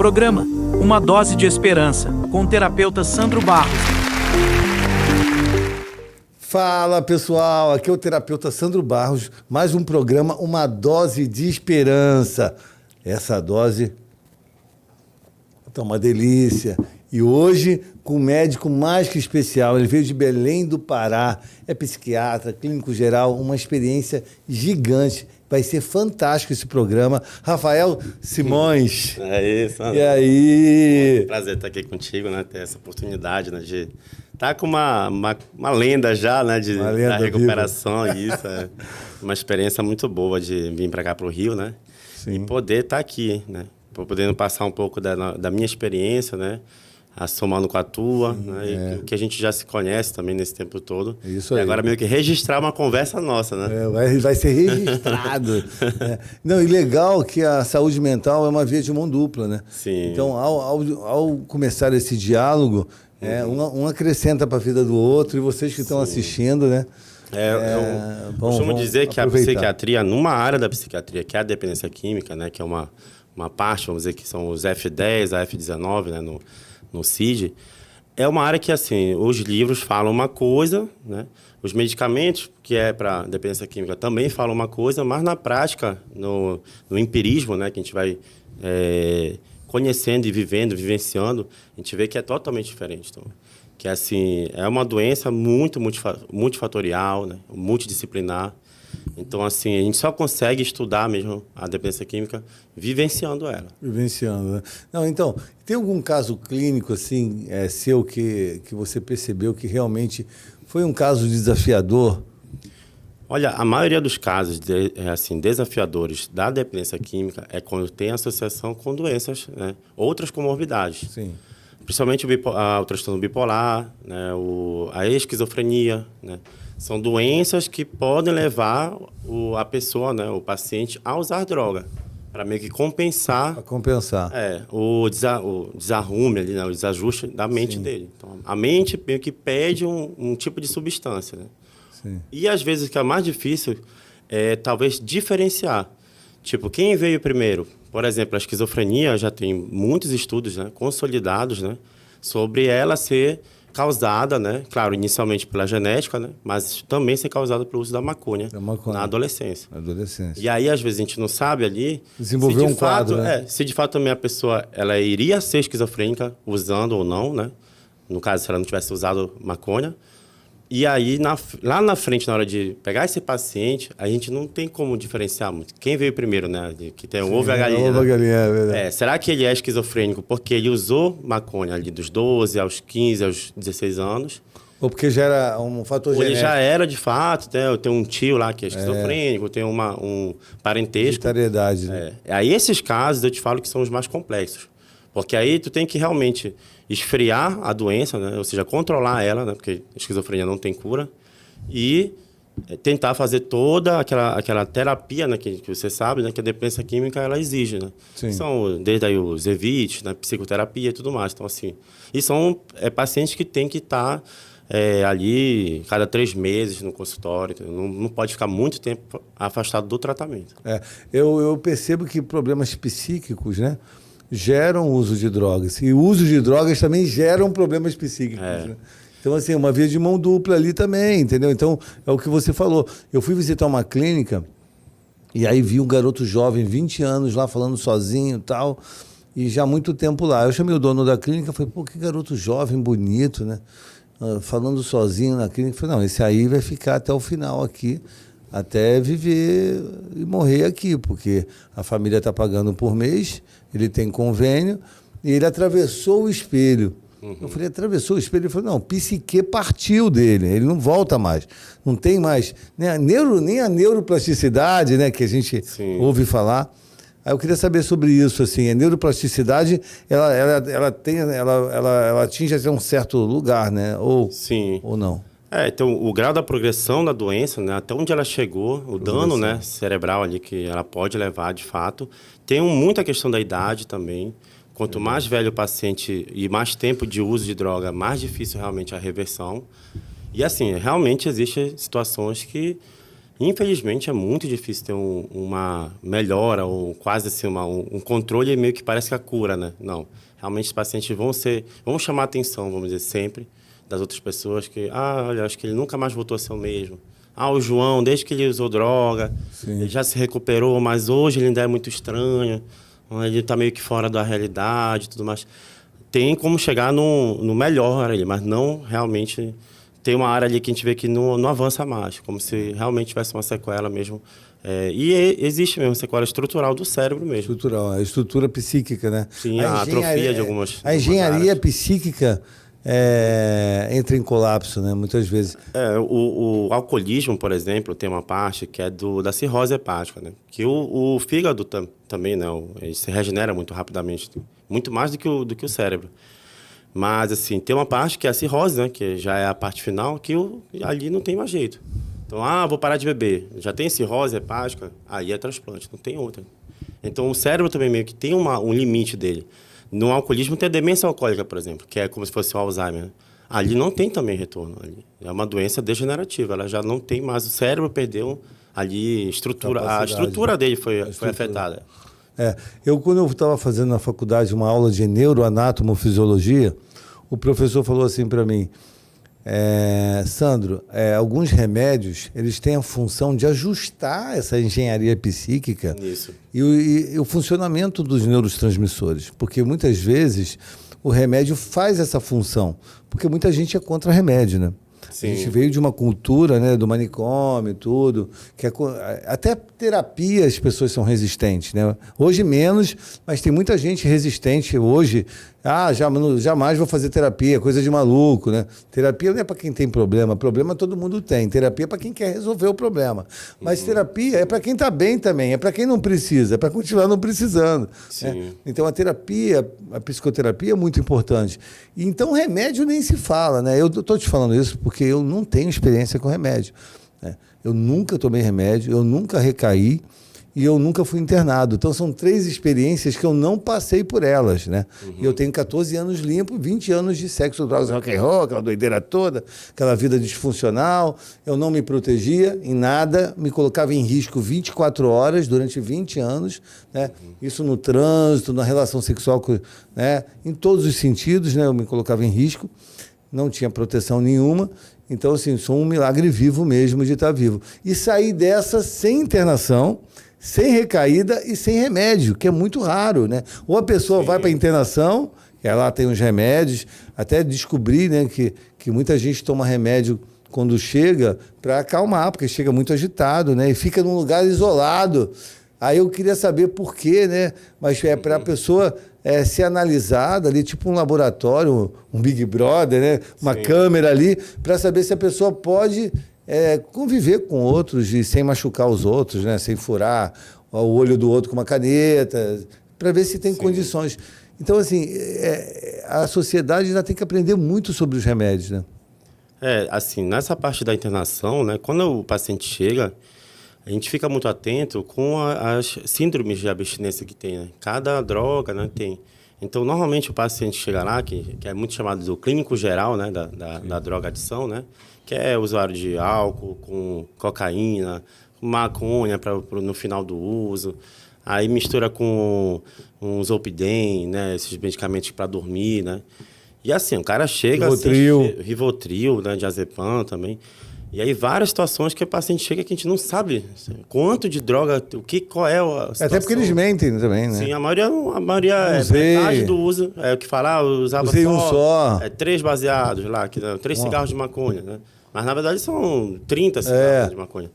Programa Uma Dose de Esperança, com o terapeuta Sandro Barros. Fala pessoal, aqui é o terapeuta Sandro Barros, mais um programa Uma Dose de Esperança. Essa dose tá uma delícia. E hoje, com um médico mais que especial, ele veio de Belém do Pará, é psiquiatra, clínico geral, uma experiência gigante. Vai ser fantástico esse programa. Rafael Simões. É isso, Sandro. E aí? Prazer estar aqui contigo, né? Ter essa oportunidade, né? De estar com uma lenda já, né? Da recuperação. Isso é uma experiência muito boa de vir para cá, para o Rio, né? Sim. E poder estar aqui, né? Podendo passar um pouco da minha experiência, né? Somando com a tua, sim, né? E que a gente já se conhece também nesse tempo todo. Isso aí. E agora meio que registrar uma conversa nossa, né? Vai ser registrado. Né? Não, e legal que a saúde mental é uma via de mão dupla, né? Sim. Então, ao começar esse diálogo, um acrescenta para a vida do outro, e vocês que estão assistindo, né? Eu costumo dizer que aproveitar. A psiquiatria, numa área da psiquiatria, que é a dependência química, né? Que é uma parte, vamos dizer, que são os F10, a F19, né? No CID, é uma área que, assim, os livros falam uma coisa, né? Os medicamentos, que é para dependência química, também falam uma coisa, mas na prática, no empirismo, né? Que a gente vai conhecendo e vivendo, vivenciando, a gente vê que é totalmente diferente. Então, que, assim, é uma doença multifatorial, né? Multidisciplinar. Então, assim, a gente só consegue estudar mesmo a dependência química vivenciando ela. Vivenciando, né? Não, então, tem algum caso clínico, assim, seu que você percebeu que realmente foi um caso desafiador? Olha, a maioria dos casos desafiadores da dependência química é quando tem associação com doenças, né? Outras comorbidades. Sim. Principalmente o transtorno bipolar, né? A esquizofrenia, né? São doenças que podem levar a pessoa, né, o paciente, a usar droga, para meio que compensar. Para compensar. O desarrume ali, né, o desajuste da mente Sim. dele. Então, a mente meio que pede um tipo de substância, né? Sim. E às vezes o que é mais difícil é talvez diferenciar. Tipo, quem veio primeiro? Por exemplo, a esquizofrenia já tem muitos estudos, né, consolidados, né, sobre ela ser causada, né? Claro, inicialmente pela genética, né? Mas também ser causada pelo uso da maconha na adolescência. E aí, às vezes, a gente não sabe ali... Desenvolver um quadro, né? Se de fato também a pessoa ela iria ser esquizofrênica usando ou não, né? No caso, se ela não tivesse usado maconha. E aí, lá na frente, na hora de pegar esse paciente, a gente não tem como diferenciar muito. Quem veio primeiro, né? Que tem o ovo e a galinha. Ovo e a galinha, é verdade. Será que ele é esquizofrênico porque ele usou maconha ali dos 12 aos 15, aos 16 anos? Ou porque já era um fator genético? Ou ele já era, de fato, né? Eu tenho um tio lá que é esquizofrênico, tem um parentesco. Hereditariedade, né? Aí, esses casos, eu te falo que são os mais complexos. Porque aí tu tem que realmente esfriar a doença, né? Ou seja, controlar ela, né? Porque a esquizofrenia não tem cura. E tentar fazer toda aquela terapia, né? Que você sabe, né? Que a dependência química ela exige, né? Sim. São desde aí os EVIT, né? Psicoterapia e tudo mais. Então, assim, e são pacientes que têm que estar ali cada 3 meses no consultório. Não pode ficar muito tempo afastado do tratamento. Eu percebo que problemas psíquicos, né? Geram uso de drogas. E o uso de drogas também geram problemas psíquicos. Né? Então, assim, uma via de mão dupla ali também, entendeu? Então, é o que você falou. Eu fui visitar uma clínica e aí vi um garoto jovem, 20 anos lá, falando sozinho e tal, e já há muito tempo lá. Eu chamei o dono da clínica e falei, pô, que garoto jovem, bonito, né? Falando sozinho na clínica. Eu falei, não, esse aí vai ficar até o final aqui, até viver e morrer aqui, porque a família está pagando por mês, ele tem convênio, e ele atravessou o espelho. Eu falei, atravessou o espelho? Ele falou, não, o psique partiu dele, ele não volta mais. Não tem mais nem a neuroplasticidade, né, que a gente ouve falar. Aí eu queria saber sobre isso, assim, a neuroplasticidade, ela atinge até um certo lugar, né? Ou não? Então, o grau da progressão da doença, né, até onde ela chegou, o dano, né, cerebral ali que ela pode levar, de fato. Tem muita questão da idade também. Quanto mais velho o paciente e mais tempo de uso de droga, mais difícil realmente a reversão. E, assim, realmente existem situações que Infelizmente, é muito difícil ter uma melhora ou quase assim, um controle meio que parece que a cura, né? Não. Realmente, os pacientes vão chamar a atenção, vamos dizer, sempre, das outras pessoas que, olha, acho que ele nunca mais voltou a ser o mesmo. O João, desde que ele usou droga, ele já se recuperou, mas hoje ele ainda é muito estranho, ele está meio que fora da realidade e tudo mais. Tem como chegar no melhor ali, mas não realmente... Tem uma área ali que a gente vê que não avança mais, como se realmente tivesse uma sequela mesmo. Existe mesmo sequela estrutural do cérebro mesmo. Estrutural, a estrutura psíquica, né? Sim, a atrofia de algumas A engenharia áreas. psíquica entra em colapso, né? Muitas vezes. O alcoolismo, por exemplo, tem uma parte que é da cirrose hepática, né? Que o fígado também, né? Ele se regenera muito rapidamente, muito mais do que o cérebro. Mas, assim, tem uma parte que é a cirrose, né? Que já é a parte final, que ali não tem mais jeito. Então, vou parar de beber. Já tem cirrose hepática, aí é transplante, não tem outra. Então, o cérebro também meio que tem um limite dele. No alcoolismo tem a demência alcoólica, por exemplo, que é como se fosse o Alzheimer, né? Ali não tem também retorno. Ali. É uma doença degenerativa, ela já não tem mais. O cérebro perdeu ali a estrutura dele foi afetada. Quando eu estava fazendo na faculdade uma aula de neuroanatomofisiologia, o professor falou assim para mim, Sandro, alguns remédios eles têm a função de ajustar essa engenharia psíquica e o funcionamento dos neurotransmissores, porque muitas vezes o remédio faz essa função, porque muita gente é contra remédio, né? Sim. A gente veio de uma cultura, né, do manicômio, tudo, que até terapia as pessoas são resistentes, né? Hoje menos, mas tem muita gente resistente hoje. Jamais vou fazer terapia, coisa de maluco, né? Terapia não é para quem tem problema todo mundo tem. Terapia é para quem quer resolver o problema. Mas terapia é para quem está bem também, é para quem não precisa, é para continuar não precisando. Né? Então a psicoterapia é muito importante. Então remédio nem se fala, né? Eu estou te falando isso porque eu não tenho experiência com remédio. Né? Eu nunca tomei remédio, eu nunca recaí. E eu nunca fui internado. Então, são 3 experiências que eu não passei por elas, né? E eu tenho 14 anos limpo, 20 anos de sexo, drogas, rock and roll, aquela doideira toda, aquela vida disfuncional. Eu não me protegia em nada, me colocava em risco 24 horas durante 20 anos, né? Isso no trânsito, na relação sexual, né? Em todos os sentidos, né? Eu me colocava em risco, não tinha proteção nenhuma. Então, assim, sou um milagre vivo mesmo de estar vivo. E saí dessa sem internação, sem recaída e sem remédio, que é muito raro, né? Ou a pessoa vai para a internação, ela tem uns remédios, até descobri, né, que muita gente toma remédio quando chega para acalmar, porque chega muito agitado, né? E fica num lugar isolado. Aí eu queria saber por quê, né? Mas é para a pessoa ser analisada ali, tipo um laboratório, um Big Brother, né? Uma câmera ali, para saber se a pessoa pode... conviver com outros e sem machucar os outros, né? Sem furar o olho do outro com uma caneta, para ver se tem condições. Então, assim, a sociedade ainda tem que aprender muito sobre os remédios, né? Assim, nessa parte da internação, né? Quando o paciente chega, a gente fica muito atento com as síndromes de abstinência que tem, né? Cada droga, né, tem. Então, normalmente, o paciente chega lá, que é muito chamado do clínico geral, né? Da droga-adição, né? Que é usuário de álcool, com cocaína, maconha no final do uso. Aí mistura com um Zolpidem, né? Esses medicamentos para dormir, né? E assim, o cara chega... Rivotril, né? Diazepam também. E aí várias situações que o paciente chega que a gente não sabe quanto de droga, qual é a situação. Até porque eles mentem também, né? Sim, a maioria é metade do uso. É o que fala, usava usei só. 3 baseados lá, 3 cigarros de maconha, né? Mas, na verdade, são 30 cigarros de maconha.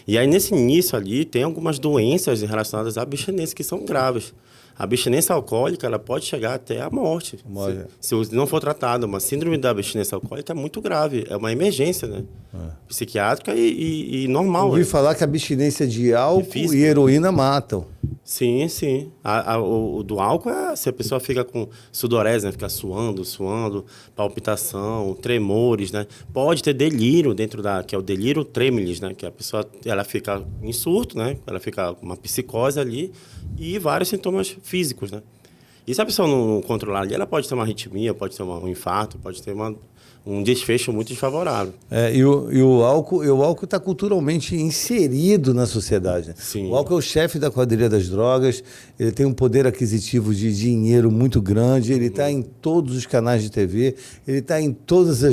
E aí, nesse início ali, tem algumas doenças relacionadas à abstinência que são graves. A abstinência alcoólica, ela pode chegar até a morte. Se não for tratada. Uma síndrome da abstinência alcoólica é muito grave. É uma emergência, né? Psiquiátrica e normal. Eu ouvi falar que a abstinência de álcool e heroína matam. Sim, sim. O do álcool se a pessoa fica com sudorese, né? Fica suando, palpitação, tremores, né? Pode ter delírio que é o delírio tremilis, né? Que a pessoa ela fica em surto, né? Ela fica com uma psicose ali e vários sintomas físicos, né? E se a pessoa não controlar ali, ela pode ter uma arritmia, pode ter um infarto, pode ter um desfecho muito desfavorável. E o álcool está culturalmente inserido na sociedade. Né? Sim. O álcool é o chefe da quadrilha das drogas, ele tem um poder aquisitivo de dinheiro muito grande, ele está em todos os canais de TV, ele está em todas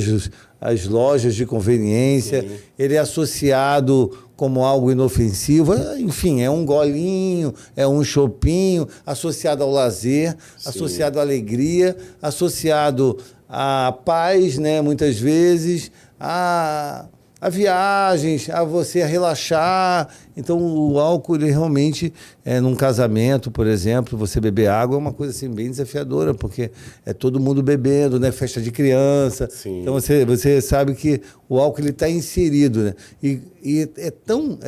as lojas de conveniência, Sim. ele é associado como algo inofensivo, enfim, é um golinho, é um chopinho, associado ao lazer, Sim. associado à alegria, associado à paz, né, muitas vezes, a viagens, a você relaxar. Então, o álcool, ele realmente, num casamento, por exemplo, você beber água é uma coisa assim, bem desafiadora, porque é todo mundo bebendo, né? Festa de criança. Sim. Então, você sabe que o álcool está inserido. Né? E é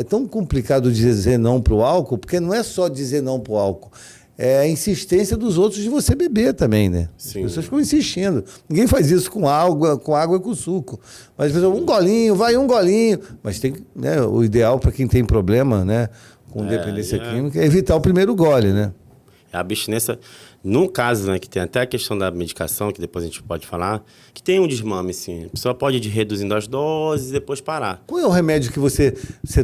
tão complicado dizer não para o álcool, porque não é só dizer não para o álcool. É a insistência dos outros de você beber também, né? Sim. As pessoas ficam insistindo. Ninguém faz isso com água e com suco. Mas as pessoas, um golinho, vai um golinho. Mas tem, né, o ideal para quem tem problema, né, com dependência química é evitar o primeiro gole, né? A abstinência, no caso, né, que tem até a questão da medicação, que depois a gente pode falar, que tem um desmame, sim. A pessoa pode ir reduzindo as doses e depois parar. Qual é o remédio que você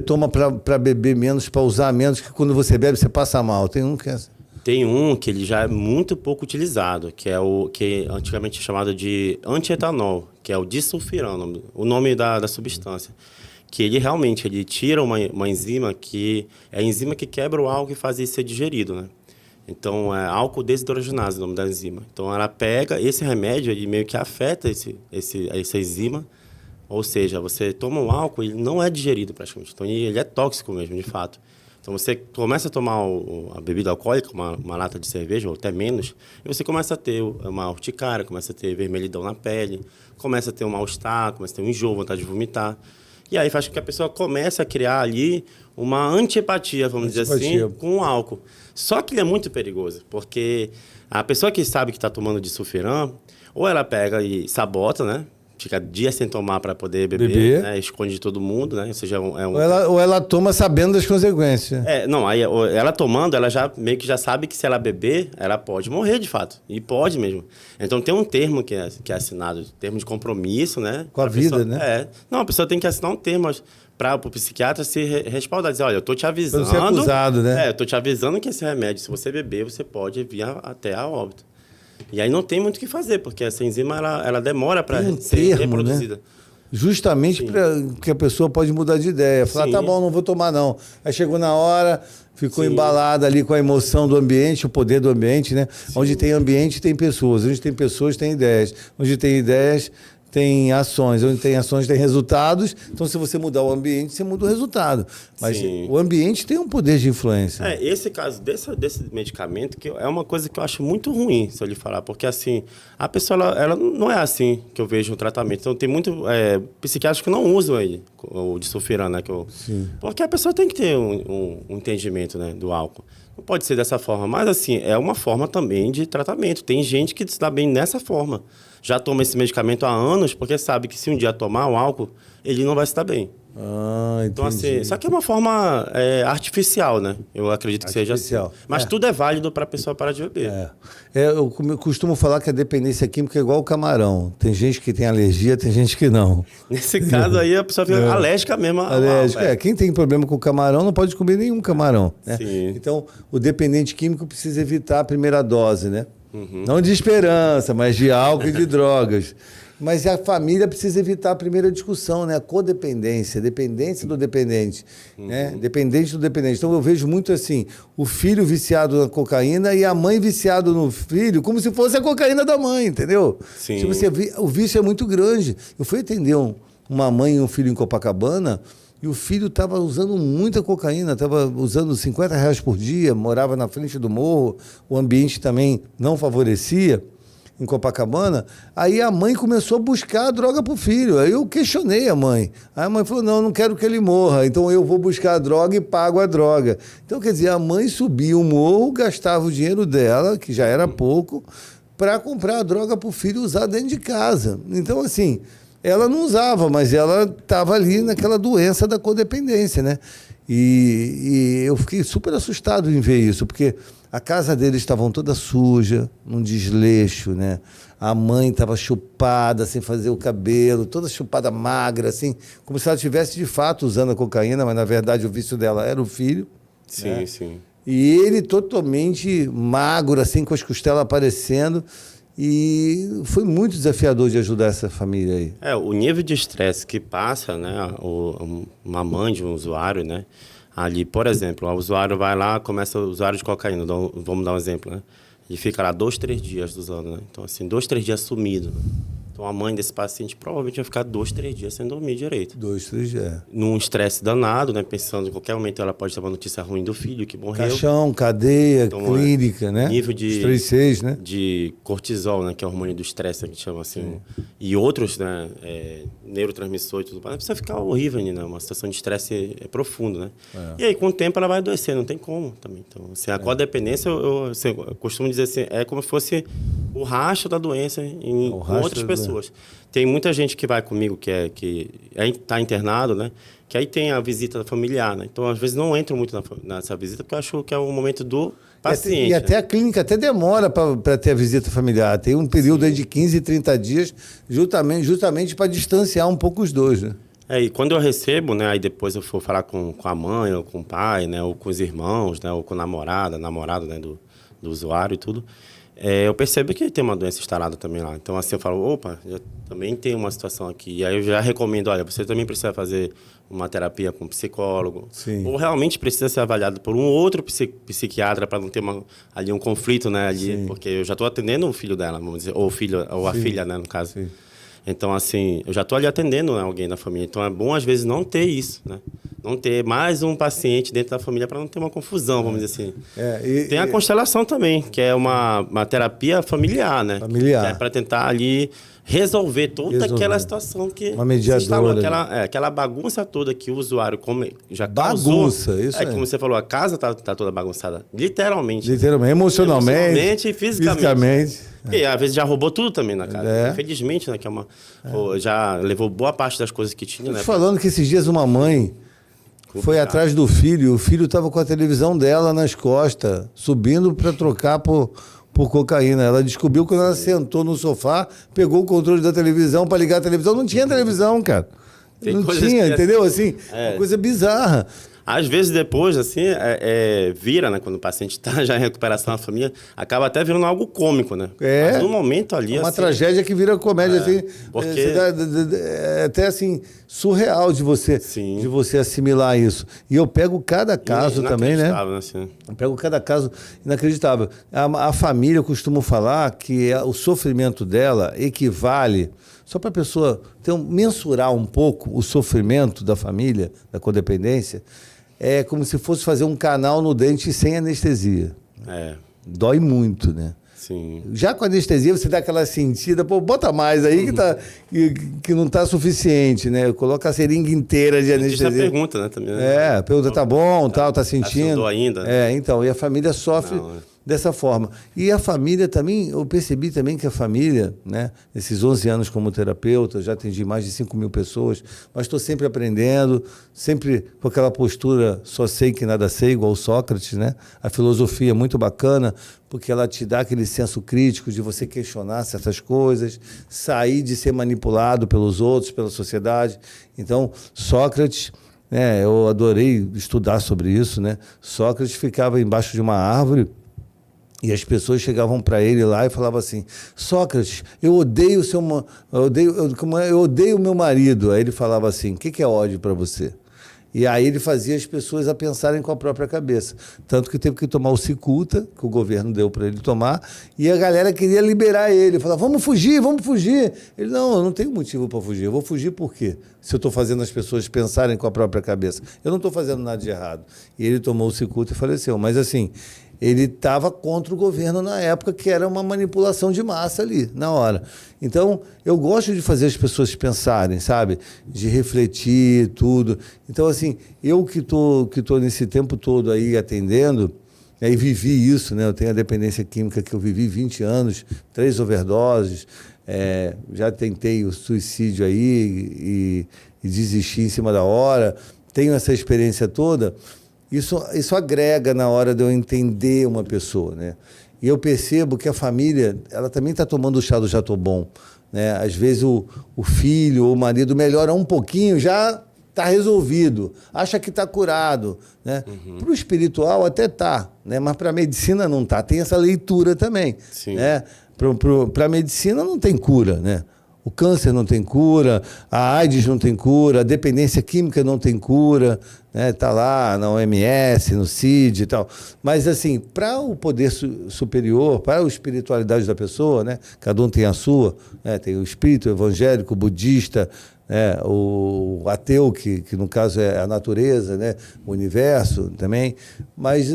toma para beber menos, para usar menos, que quando você bebe você passa mal? Tem um que é... Tem um que ele já é muito pouco utilizado, que é o que antigamente é chamado de antietanol, que é o disulfirano, o nome da substância. Que ele realmente tira uma enzima que é a enzima que quebra o álcool e faz ele ser digerido, né? Então, é álcool desidrogenase o nome da enzima. Então, ela pega esse remédio, ele meio que afeta essa enzima, ou seja, você toma o álcool, ele não é digerido praticamente. Então, ele é tóxico mesmo, de fato. Então, você começa a tomar a bebida alcoólica, uma lata de cerveja, ou até menos, e você começa a ter uma urticária, começa a ter vermelhidão na pele, começa a ter um mal-estar, começa a ter um enjoo, vontade de vomitar. E aí faz com que a pessoa comece a criar ali uma antiempatia, vamos dizer assim, com o álcool. Só que ele é muito perigoso, porque a pessoa que sabe que está tomando disulfiram, ou ela pega e sabota, né? Fica dias sem tomar para poder beber. Né? Esconde de todo mundo, né? Ou seja, Ou ela toma sabendo das consequências. Não, aí ela tomando, ela já meio que já sabe que se ela beber, ela pode morrer de fato. E pode mesmo. Então tem um termo que é assinado, termo de compromisso, né? Com a vida, pessoa, né? Não, a pessoa tem que assinar um termo para o psiquiatra se respaldar, dizer, olha, eu tô te avisando. Pra não ser acusado, né? Eu tô te avisando que esse remédio, se você beber, você pode vir até a óbito. E aí não tem muito o que fazer, porque essa enzima ela demora para ser reproduzida. Né? Justamente porque a pessoa pode mudar de ideia. Falar, tá bom, não vou tomar não. Aí chegou na hora, ficou embalada ali com a emoção do ambiente, o poder do ambiente, né? Sim. Onde tem ambiente, tem pessoas. Onde tem pessoas, tem ideias. Onde tem ideias, tem ações. Onde tem ações, tem resultados. Então, se você mudar o ambiente, você muda o resultado. Mas o ambiente tem um poder de influência. Esse caso desse medicamento que é uma coisa que eu acho muito ruim, se eu lhe falar. Porque, assim, a pessoa, ela não é assim que eu vejo o tratamento. Então, tem muito psiquiatras que não usam ele, o disulfiram, né? Porque a pessoa tem que ter um entendimento, né, do álcool. Não pode ser dessa forma. Mas, assim, é uma forma também de tratamento. Tem gente que se dá bem nessa forma. Já toma esse medicamento há anos, porque sabe que se um dia tomar o álcool, ele não vai se dar bem. Então, assim, só que é uma forma artificial, né? Eu acredito que seja assim. Mas tudo é válido para a pessoa parar de beber. Eu costumo falar que a dependência química é igual o camarão. Tem gente que tem alergia, tem gente que não. Nesse caso aí, a pessoa fica alérgica mesmo. Alérgica. Quem tem problema com camarão não pode comer nenhum camarão. Né? Sim. Então, o dependente químico precisa evitar a primeira dose, né? Não de esperança, mas de álcool e de drogas. Mas a família precisa evitar a primeira discussão, né? A codependência, dependência do dependente, né? Dependente do dependente. Então eu vejo muito assim, o filho viciado na cocaína e a mãe viciada no filho, como se fosse a cocaína da mãe, entendeu? Sim. Tipo, o vício é muito grande. Eu fui atender uma mãe e um filho em Copacabana, e o filho estava usando muita cocaína, estava usando R$50 por dia, morava na frente do morro, o ambiente também não favorecia, em Copacabana. Aí a mãe começou a buscar a droga para o filho. Aí eu questionei a mãe. Aí a mãe falou, não quero que ele morra, então eu vou buscar a droga e pago a droga. Então, quer dizer, a mãe subia o morro, gastava o dinheiro dela, que já era pouco, para comprar a droga para o filho usar dentro de casa. Então, assim... ela não usava, mas ela estava ali naquela doença da codependência, né? E eu fiquei super assustado em ver isso, porque a casa deles estava toda suja, num desleixo, né? A mãe estava chupada, sem fazer o cabelo, toda chupada magra, assim, como se ela estivesse de fato usando a cocaína, mas na verdade o vício dela era o filho. Sim, né? sim. E ele totalmente magro, assim, com as costelas aparecendo. E foi muito desafiador de ajudar essa família aí. O nível de estresse que passa, né, uma mãe de um usuário, né, ali, por exemplo, o usuário vai lá, começa o usuário de cocaína, vamos dar um exemplo, né, e fica lá 2, 3 dias usando, né, então assim, 2, 3 dias sumido, né? Então a mãe desse paciente provavelmente vai ficar 2, 3 dias sem dormir direito. 2, 3 dias. Num estresse danado, né, pensando em qualquer momento ela pode ter uma notícia ruim do filho que morreu. Caixão, cadeia, Então, clínica, né? Nível de, 3,6, né? de cortisol, né, que é o hormônio do estresse, que a gente chama assim, e outros, né, neurotransmissores e tudo mais, precisa ficar horrível, né, uma situação de estresse profunda, né? E aí, com o tempo, ela vai adoecer, não tem como também. Então, assim, a codependência, eu costumo dizer assim, é como se fosse o rastro da doença em outras pessoas. Tem muita gente que vai comigo que está internado, né? Que aí tem a visita familiar, né? Então, às vezes, não entro muito nessa visita, porque eu acho que é o momento do paciente. E até a clínica até demora para ter a visita familiar. Tem um período aí de 15, 30 dias, justamente para distanciar um pouco os dois, né? E quando eu recebo, né? Aí depois eu for falar com a mãe, ou com o pai, né? Ou com os irmãos, né? Ou com a namorada, né? Do usuário e tudo. Eu percebo que tem uma doença instalada também lá. Então, assim, eu falo, opa, já também tem uma situação aqui. E aí eu já recomendo, olha, você também precisa fazer uma terapia com um psicólogo. Sim. Ou realmente precisa ser avaliado por um outro psiquiatra para não ter ali um conflito, né? Ali, porque eu já estou atendendo o filho dela, vamos dizer, ou a filha, né, no caso. Sim. Então, assim, eu já estou ali atendendo, né, alguém da família. Então, é bom, às vezes, não ter isso, né? Não ter mais um paciente dentro da família para não ter uma confusão, vamos dizer assim. Tem a constelação também, que é uma terapia familiar, né? Familiar. Que é para tentar ali resolver toda aquela situação que uma mediadora, se instalou, aquela bagunça toda que o usuário já causou. Bagunça, isso aí. Como você falou, a casa tá toda bagunçada. Literalmente. Emocionalmente, fisicamente. E às vezes já roubou tudo também na casa. Infelizmente, né? Já levou boa parte das coisas que tinha, né? Falando que esses dias uma mãe foi atrás do filho, o filho estava com a televisão dela nas costas, subindo para trocar por cocaína. Ela descobriu quando ela sentou no sofá, pegou o controle da televisão para ligar a televisão. Não tinha televisão, cara. Não tinha, entendeu? Assim, uma coisa bizarra. Às vezes depois, assim, vira, né? Quando o paciente está já em recuperação, a família acaba até virando algo cômico, né? Mas no momento ali, uma assim, tragédia que vira comédia, assim. Porque... É até, assim, surreal de você assimilar isso. E eu pego cada caso também, né? Assim. Eu pego cada caso inacreditável. A família, eu costumo falar que o sofrimento dela equivale... Só para a pessoa mensurar um pouco o sofrimento da família, da codependência, é como se fosse fazer um canal no dente sem anestesia. Dói muito, né? Sim. Já com anestesia, você dá aquela sentida, pô, bota mais aí que não está suficiente, né? Coloca a seringa inteira de anestesia. Isso é pergunta, né? Também, né? Pergunta, tá bom, tá sentindo. Tá ainda. Então, e a família sofre dessa forma. E a família também, eu percebi também que a família, né? Nesses 11 anos como terapeuta, já atendi mais de 5.000 pessoas, mas estou sempre aprendendo, sempre com aquela postura, só sei que nada sei, igual Sócrates, né? A filosofia é muito bacana, porque ela te dá aquele senso crítico de você questionar certas coisas, sair de ser manipulado pelos outros, pela sociedade. Então, Sócrates, eu adorei estudar sobre isso, né? Sócrates ficava embaixo de uma árvore e as pessoas chegavam para ele lá e falavam assim: Sócrates, eu odeio o meu marido. Aí ele falava assim: o que é ódio para você? E aí ele fazia as pessoas a pensarem com a própria cabeça. Tanto que teve que tomar o cicuta, que o governo deu para ele tomar, e a galera queria liberar ele. Falava, vamos fugir, vamos fugir. Ele, não, eu não tenho motivo para fugir. Eu vou fugir por quê? Se eu estou fazendo as pessoas pensarem com a própria cabeça. Eu não estou fazendo nada de errado. E ele tomou o cicuta e faleceu. Mas assim, ele estava contra o governo na época, que era uma manipulação de massa ali, na hora. Então, eu gosto de fazer as pessoas pensarem, sabe? De refletir, tudo. Então, assim, eu que tô nesse tempo todo aí atendendo, E aí vivi isso, né? Eu tenho a dependência química que eu vivi 20 anos, 3 overdoses, já tentei o suicídio aí e desisti em cima da hora. Tenho essa experiência toda. Isso agrega na hora de eu entender uma pessoa, né? E eu percebo que a família, ela também está tomando o chá do Jatobon, né? Às vezes o filho ou o marido melhora um pouquinho, já está resolvido, acha que está curado, né? Para o espiritual até tá, né? Mas para a medicina não tá. Tem essa leitura também, né? Para a medicina não tem cura, né? O câncer não tem cura, a AIDS não tem cura, a dependência química não tem cura, né? Tá lá na OMS, no CID e tal. Mas assim, para o poder superior, para a espiritualidade da pessoa, né? Cada um tem a sua, né? Tem o espírito evangélico, o budista, o ateu, que no caso é a natureza, né? O universo também, mas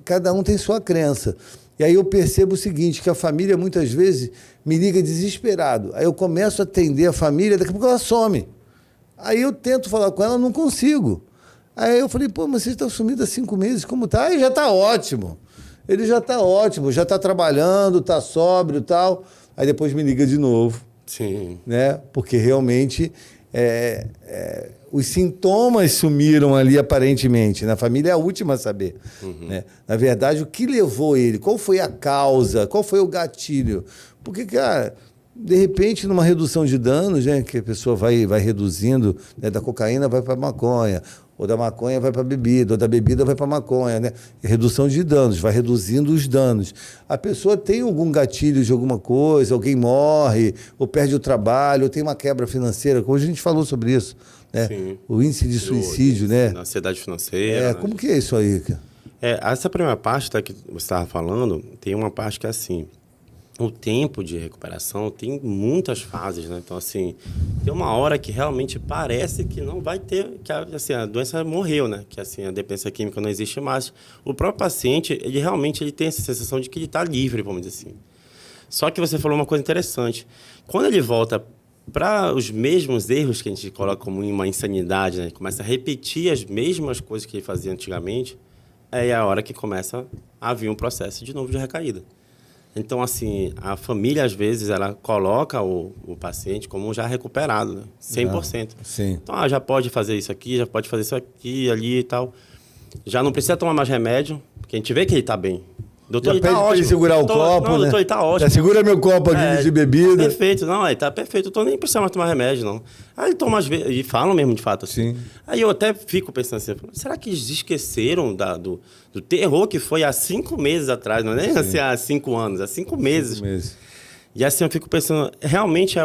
cada um tem sua crença. E aí eu percebo o seguinte, que a família muitas vezes me liga desesperado. Aí eu começo a atender a família, daqui a pouco ela some. Aí eu tento falar com ela, não consigo. Aí eu falei, pô, mas você está sumido há 5 meses, como tá? Aí já está ótimo. Ele já está ótimo, já está trabalhando, está sóbrio e tal. Aí depois me liga de novo. Sim. Né? Porque realmente os sintomas sumiram ali aparentemente. Na família é a última a saber. Né? Na verdade, o que levou ele? Qual foi a causa? Qual foi o gatilho? Porque, cara, de repente, numa redução de danos, né, que a pessoa vai reduzindo, né, da cocaína vai para a maconha, ou da maconha vai para a bebida, ou da bebida vai para a maconha, né? Redução de danos, vai reduzindo os danos. A pessoa tem algum gatilho de alguma coisa, alguém morre, ou perde o trabalho, ou tem uma quebra financeira, hoje a gente falou sobre isso, né? Sim. O índice de suicídio, né? Ansiedade financeira. Como que é isso aí, cara? Essa primeira parte que você estava falando, tem uma parte que é assim, o tempo de recuperação tem muitas fases, né? Então, assim, tem uma hora que realmente parece que não vai ter, que assim, a doença morreu, né? Que assim, a dependência química não existe mais. O próprio paciente, ele realmente tem essa sensação de que ele está livre, vamos dizer assim. Só que você falou uma coisa interessante. Quando ele volta para os mesmos erros que a gente coloca como uma insanidade, né? Começa a repetir as mesmas coisas que ele fazia antigamente, é a hora que começa a vir um processo de novo de recaída. Então, assim, a família, às vezes, ela coloca o paciente como já recuperado, né? 100%. Sim. Então, já pode fazer isso aqui, já pode fazer isso aqui, ali e tal. Já não precisa tomar mais remédio, porque a gente vê que ele está bem. Doutor, ele tá ótimo. Ele segurar o copo, não, né? Doutor, ele tá ótimo. Já segura meu copo aqui de bebida. Tá perfeito. Não, ele tá perfeito. Eu nem precisa mais tomar remédio, não. Aí ele toma às vezes, e falam mesmo de fato assim. Sim. Aí eu até fico pensando assim, será que eles esqueceram do terror que foi há 5 meses atrás? Não é nem assim, há 5 anos, há 5 meses. 5 meses. E assim eu fico pensando, realmente é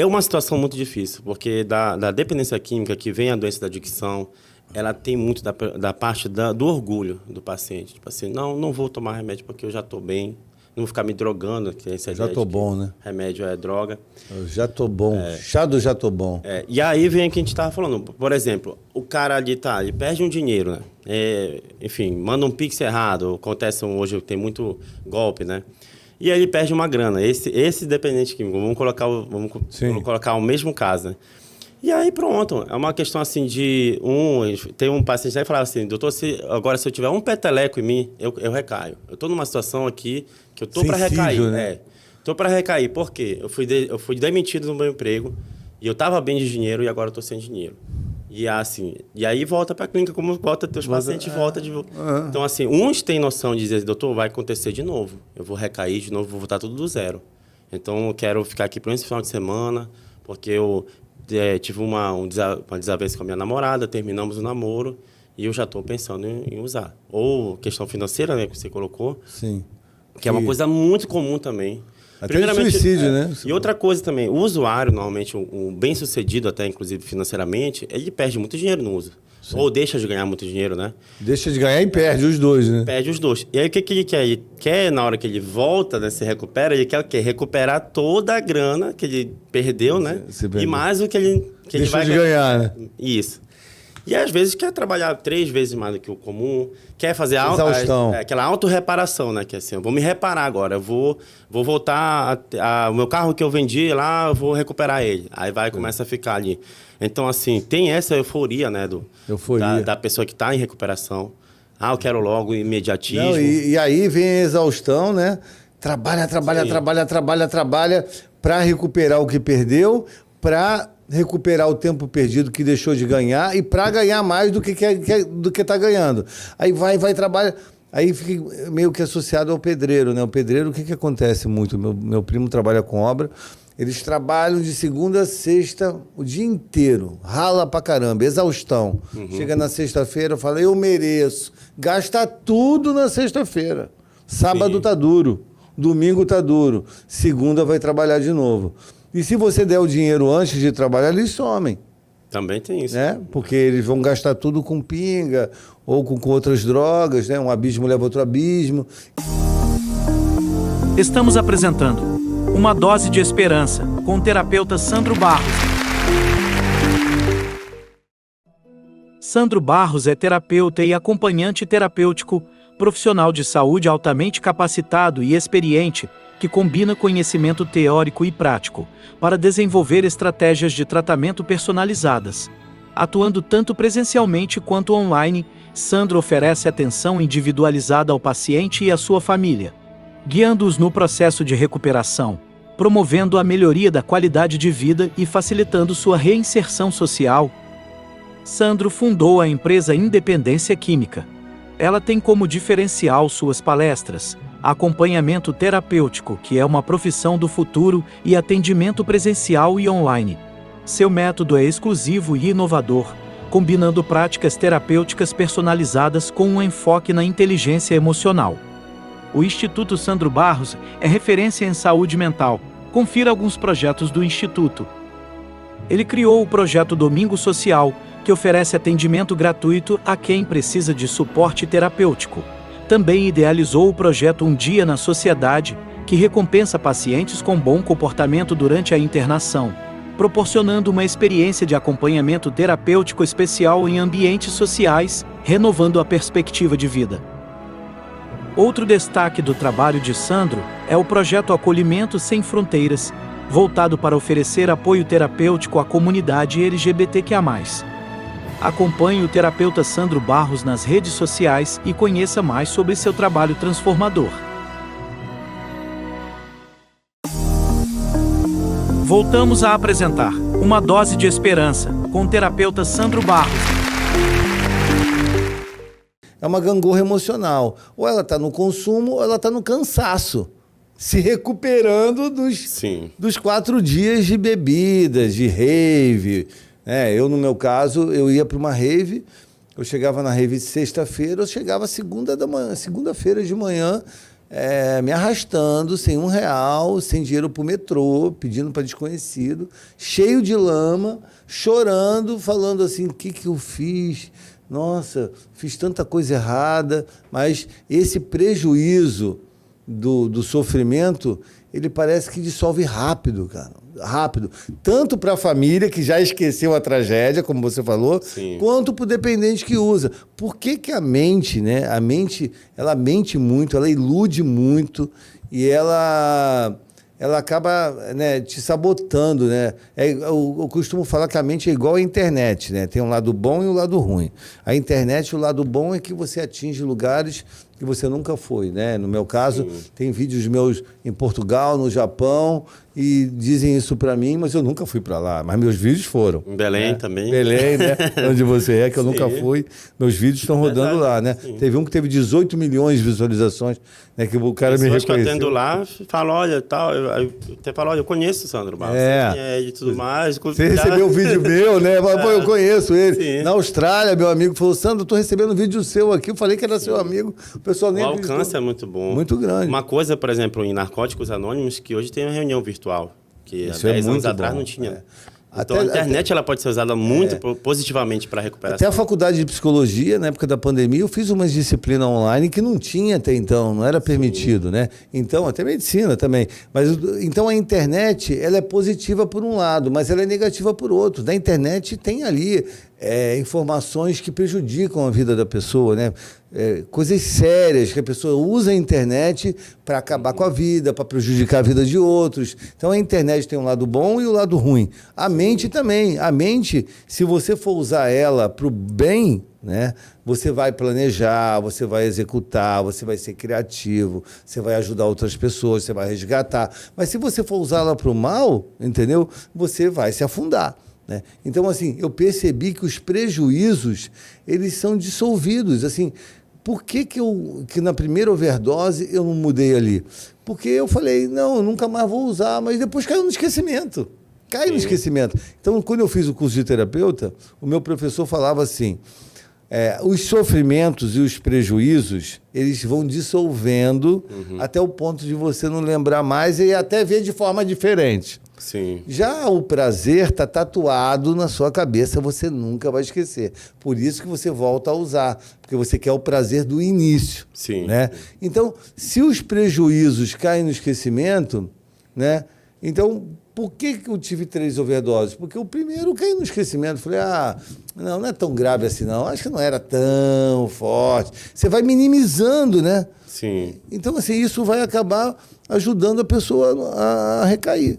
uma situação muito difícil, porque da dependência química que vem a doença da adicção, ela tem muito da parte do orgulho do paciente. Tipo assim, não vou tomar remédio porque eu já estou bem, não vou ficar me drogando. Que já estou bom, né? Remédio é droga. Eu já estou bom, chá do já estou bom. E aí vem o que a gente estava falando. Por exemplo, o cara ali ele perde um dinheiro, né? Enfim, manda um pix errado. Acontece hoje, tem muito golpe, né? E aí ele perde uma grana. Esse dependente químico, vamos colocar o mesmo caso, né? E aí, pronto. É uma questão, assim, tem um paciente aí que falava assim, doutor, se eu tiver um peteleco em mim, eu recaio. Eu estou numa situação aqui que eu estou para recair. Né? Estou para recair. Por quê? Eu fui demitido do meu emprego e eu estava bem de dinheiro e agora estou sem dinheiro. E assim, e aí volta para a clínica, como volta teus pacientes, volta de volta. Então, assim, uns têm noção de dizer, doutor, vai acontecer de novo. Eu vou recair de novo, vou voltar tudo do zero. Então, eu quero ficar aqui por esse final de semana, porque eu tive uma desavença com a minha namorada, terminamos o namoro e eu já estou pensando em usar. Ou questão financeira, né, que você colocou. Sim. Que é uma coisa muito comum também. Até o suicídio, né? E outra coisa também, o usuário, normalmente, um bem-sucedido até, inclusive, financeiramente, ele perde muito dinheiro no uso. Sim. Ou deixa de ganhar muito dinheiro, né? Deixa de ganhar e perde os dois, né? Perde os dois. E aí, o que ele quer? Ele quer, na hora que ele volta, né, se recupera, ele quer o quê? Recuperar toda a grana que ele perdeu, né? E mais o que ele vai ganhar, né? Isso. E às vezes quer trabalhar 3 vezes mais do que o comum, quer fazer aquela autorreparação, né? Que é assim, eu vou me reparar agora, eu vou voltar, o meu carro que eu vendi lá, eu vou recuperar ele. Aí começa a ficar ali. Então, assim, tem essa euforia, né? Da pessoa que está em recuperação. eu quero logo imediatismo. Não, e aí vem a exaustão, né? Trabalha para recuperar o que perdeu, para recuperar o tempo perdido que deixou de ganhar e para ganhar mais do que está ganhando. Aí vai, trabalha. Aí fica meio que associado ao pedreiro, né? O pedreiro, o que acontece muito? Meu primo trabalha com obra, eles trabalham de segunda a sexta o dia inteiro, rala pra caramba, exaustão. Chega na sexta-feira, fala, eu mereço. Gasta tudo na sexta-feira. Sábado tá duro, domingo tá duro, segunda vai trabalhar de novo. E se você der o dinheiro antes de trabalhar, eles somem. Também tem isso. Né? Porque eles vão gastar tudo com pinga ou com outras drogas, né? Um abismo leva a outro abismo. Estamos apresentando Uma Dose de Esperança, com o terapeuta Sandro Barros. Sandro Barros é terapeuta e acompanhante terapêutico, profissional de saúde altamente capacitado e experiente, que combina conhecimento teórico e prático para desenvolver estratégias de tratamento personalizadas. Atuando tanto presencialmente quanto online, Sandro oferece atenção individualizada ao paciente e à sua família, guiando-os no processo de recuperação, promovendo a melhoria da qualidade de vida e facilitando sua reinserção social. Sandro fundou a empresa Independência Química. Ela tem como diferencial suas palestras, acompanhamento terapêutico, que é uma profissão do futuro, e atendimento presencial e online. Seu método é exclusivo e inovador, combinando práticas terapêuticas personalizadas com um enfoque na inteligência emocional. O Instituto Sandro Barros é referência em saúde mental. Confira alguns projetos do Instituto. Ele criou o projeto Domingo Social, que oferece atendimento gratuito a quem precisa de suporte terapêutico. Também idealizou o projeto Um Dia na Sociedade, que recompensa pacientes com bom comportamento durante a internação, proporcionando uma experiência de acompanhamento terapêutico especial em ambientes sociais, renovando a perspectiva de vida. Outro destaque do trabalho de Sandro é o projeto Acolhimento Sem Fronteiras, voltado para oferecer apoio terapêutico à comunidade LGBTQIA+. Acompanhe o terapeuta Sandro Barros nas redes sociais e conheça mais sobre seu trabalho transformador. Voltamos a apresentar Uma Dose de Esperança, com o terapeuta Sandro Barros. É uma gangorra emocional. Ou ela está no consumo, ou ela está no cansaço. Se recuperando dos 4 dias de bebidas, de rave. Eu, no meu caso, eu ia para uma rave, eu chegava na rave sexta-feira, eu chegava segunda-feira de manhã, me arrastando, sem R$1, sem dinheiro para o metrô, pedindo para desconhecido, cheio de lama, chorando, falando assim, o que eu fiz? Nossa, fiz tanta coisa errada, mas esse prejuízo do sofrimento, ele parece que dissolve rápido, cara. Rápido. Tanto para a família, que já esqueceu a tragédia, como você falou, Sim. quanto para o dependente que usa. Por que a mente, né? A mente, ela mente muito, ela ilude muito e ela acaba, né, te sabotando, né? Eu costumo falar que a mente é igual à internet, né? Tem um lado bom e um lado ruim. A internet, o lado bom é que você atinge lugares que você nunca foi, né? No meu caso, tem vídeos meus em Portugal, no Japão, e dizem isso para mim, mas eu nunca fui para lá. Mas meus vídeos foram. Em Belém, né? também. Belém, né? Onde você é, que eu Sim. nunca fui. Meus vídeos estão rodando lá, né? Sim. Teve um que teve 18 milhões de visualizações, né? Que o cara me Pessoas que eu reconheceu. atendo lá, falam, olha, tal, eu até falo, olha, eu conheço o Sandro Barros, e tudo mais. Você recebeu um vídeo meu, né? Fala, pô, eu conheço ele. Sim. Na Austrália, meu amigo falou, Sandro, eu tô recebendo um vídeo seu aqui. Eu falei que era seu amigo. O pessoal nem O acreditou. alcance é muito bom. Muito grande. Uma coisa, por exemplo, em Narcóticos Anônimos, que hoje tem uma reunião virtual, que Isso há é 10 anos muito atrás bom, não tinha. é. Então a internet ela pode ser usada muito positivamente para a Até recuperação. a faculdade de psicologia, na época da pandemia, eu fiz umas disciplinas online que não tinha até então, não era permitido, né? Então, até medicina também. Mas, então, a internet, ela é positiva por um lado, mas ela é negativa por outro. Na internet tem ali informações que prejudicam a vida da pessoa, né? Coisas sérias que a pessoa usa a internet para acabar com a vida, para prejudicar a vida de outros. Então a internet tem um lado bom e o lado ruim. A mente também. A mente, se você for usar ela para o bem, né? Você vai planejar, você vai executar, você vai ser criativo, você vai ajudar outras pessoas, você vai resgatar. Mas se você for usá-la para o mal, entendeu? Você vai se afundar. Né? Então, assim, eu percebi que os prejuízos, eles são dissolvidos. Assim, por que na primeira overdose eu não mudei ali? Porque eu falei, não, eu nunca mais vou usar, mas depois caiu no esquecimento. Caiu no esquecimento. Então, quando eu fiz o curso de terapeuta, o meu professor falava assim, os sofrimentos e os prejuízos, eles vão dissolvendo até o ponto de você não lembrar mais e até ver de forma diferente. Sim. Já o prazer está tatuado na sua cabeça, você nunca vai esquecer. Por isso que você volta a usar, porque você quer o prazer do início. Sim. Né? Então, se os prejuízos caem no esquecimento, né? Então, por que eu tive 3 overdoses? Porque o primeiro caiu no esquecimento. Falei, não é tão grave assim não, acho que não era tão forte. Você vai minimizando, né? Sim. Então, assim, isso vai acabar ajudando a pessoa a recair.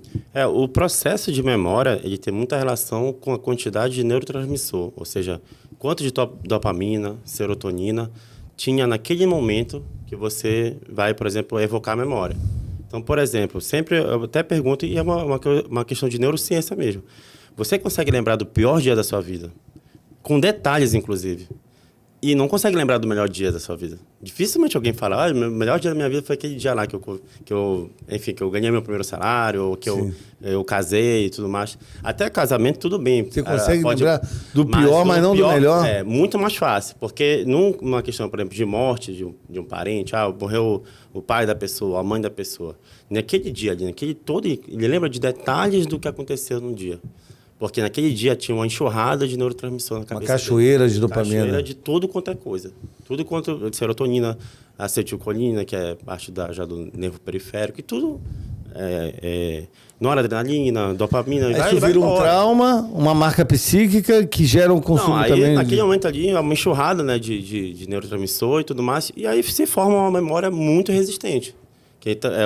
O processo de memória, ele tem muita relação com a quantidade de neurotransmissor, ou seja, quanto de dopamina, serotonina tinha naquele momento que você vai, por exemplo, evocar a memória. Então, por exemplo, sempre eu até pergunto, e é uma questão de neurociência mesmo, você consegue lembrar do pior dia da sua vida? Com detalhes, inclusive. E não consegue lembrar do melhor dia da sua vida. Dificilmente alguém fala, o melhor dia da minha vida foi aquele dia lá que eu ganhei meu primeiro salário, ou que eu casei e tudo mais. Até casamento, tudo bem. Você consegue lembrar do pior, mas não do melhor? É muito mais fácil. Porque numa questão, por exemplo, de morte de um parente, morreu o pai da pessoa, a mãe da pessoa. Naquele dia ali, ele lembra de detalhes do que aconteceu no dia. Porque naquele dia tinha uma enxurrada de neurotransmissor na cabeça. Uma cachoeira de dopamina. Cachoeira de tudo quanto é coisa. Tudo quanto serotonina, acetilcolina, que é parte já do nervo periférico, e tudo. Noradrenalina, dopamina. Aí isso vira um trauma, uma marca psíquica que gera um consumo também. Naquele momento ali, é uma enxurrada, né, de neurotransmissor e tudo mais. E aí se forma uma memória muito resistente.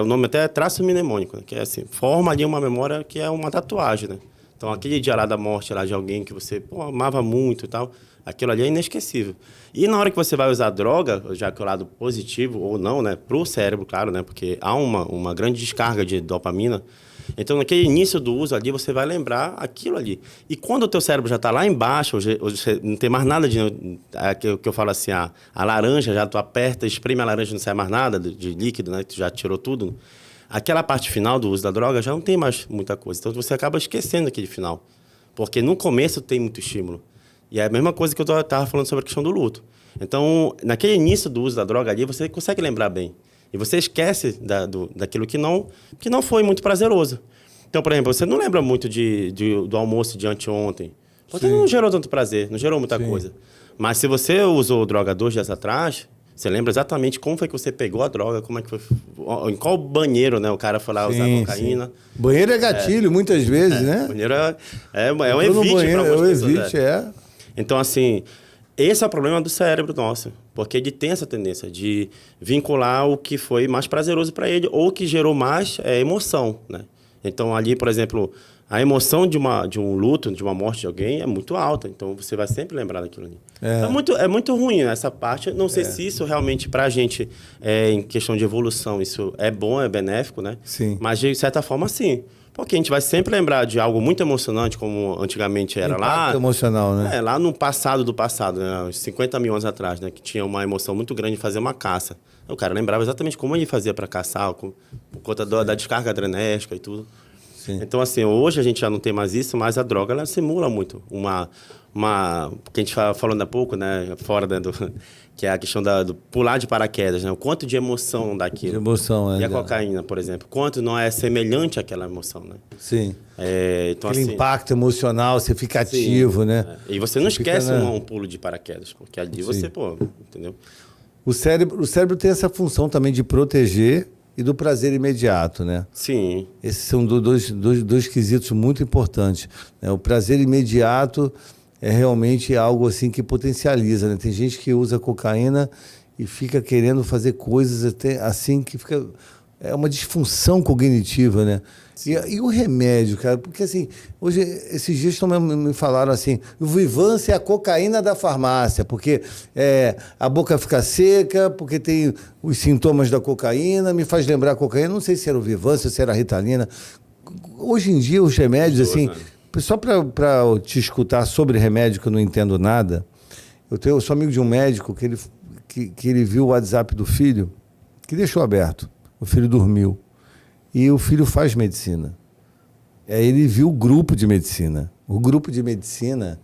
O nome até é traço mnemônico, né, que é assim, forma ali uma memória que é uma tatuagem, né? Então, aquele dia lá da morte lá de alguém que você amava muito e tal, aquilo ali é inesquecível. E na hora que você vai usar a droga, já que é o lado positivo ou não, né, pro cérebro, claro, né, porque há uma grande descarga de dopamina. Então, naquele início do uso ali, você vai lembrar aquilo ali. E quando o teu cérebro já está lá embaixo, você não tem mais nada que eu falo assim, a laranja, já tu aperta, espreme a laranja, não sai mais nada de líquido, né, tu já tirou tudo. Aquela parte final do uso da droga já não tem mais muita coisa. Então, você acaba esquecendo aquele final. Porque no começo tem muito estímulo. E é a mesma coisa que eu estava falando sobre a questão do luto. Então, naquele início do uso da droga ali, você consegue lembrar bem. E você esquece daquilo que não foi muito prazeroso. Então, por exemplo, você não lembra muito do almoço de anteontem. Porque não gerou tanto prazer, não gerou muita coisa. Mas se você usou droga 2 dias atrás... Você lembra exatamente como foi que você pegou a droga, como é que foi, em qual banheiro, né, o cara foi lá usar cocaína. Sim. Banheiro é gatilho, muitas vezes, né? Banheiro é um evite para algumas pessoas. Então, assim, esse é o problema do cérebro nosso, porque ele tem essa tendência de vincular o que foi mais prazeroso para ele ou que gerou mais emoção, né? Então, ali, por exemplo, a emoção de um luto, de uma morte de alguém é muito alta. Então, você vai sempre lembrar daquilo ali. É muito ruim essa parte. Não sei se isso realmente, para a gente, em questão de evolução, isso é bom, é benéfico, né? Sim. Mas, de certa forma, sim. Porque a gente vai sempre lembrar de algo muito emocionante, como antigamente era lá. Emocional, né? Lá no passado do passado, né? Uns 50 mil anos atrás, né? Que tinha uma emoção muito grande de fazer uma caça. O cara lembrava exatamente como ele fazia para caçar, por conta da descarga adrenérgica e tudo. Sim. Então, assim, hoje a gente já não tem mais isso, mas a droga, ela simula muito que a gente falando há pouco, né, fora que é a questão do pular de paraquedas, né, o quanto de emoção daquilo. De emoção, E a cocaína, por exemplo, quanto não é semelhante àquela emoção, né? Sim. Então, aquele assim, impacto emocional, você fica ativo, né? E você não esquece um pulo de paraquedas, porque ali você, entendeu? O cérebro tem essa função também de proteger e do prazer imediato, né? Sim. Esses são dois quesitos muito importantes, né? O prazer imediato, é realmente algo assim que potencializa, né? Tem gente que usa cocaína e fica querendo fazer coisas até assim que fica... É uma disfunção cognitiva, né? E o remédio, cara? Porque assim, hoje, esses dias me falaram assim, o Vivance é a cocaína da farmácia, porque a boca fica seca, porque tem os sintomas da cocaína, me faz lembrar a cocaína, não sei se era o Vivance ou se era a Ritalina. Hoje em dia, os remédios, assim, só para te escutar sobre remédio, que eu não entendo nada, eu sou amigo de um médico que ele viu o WhatsApp do filho, que deixou aberto. O filho dormiu. E o filho faz medicina. Aí ele viu o grupo de medicina. O grupo de medicina,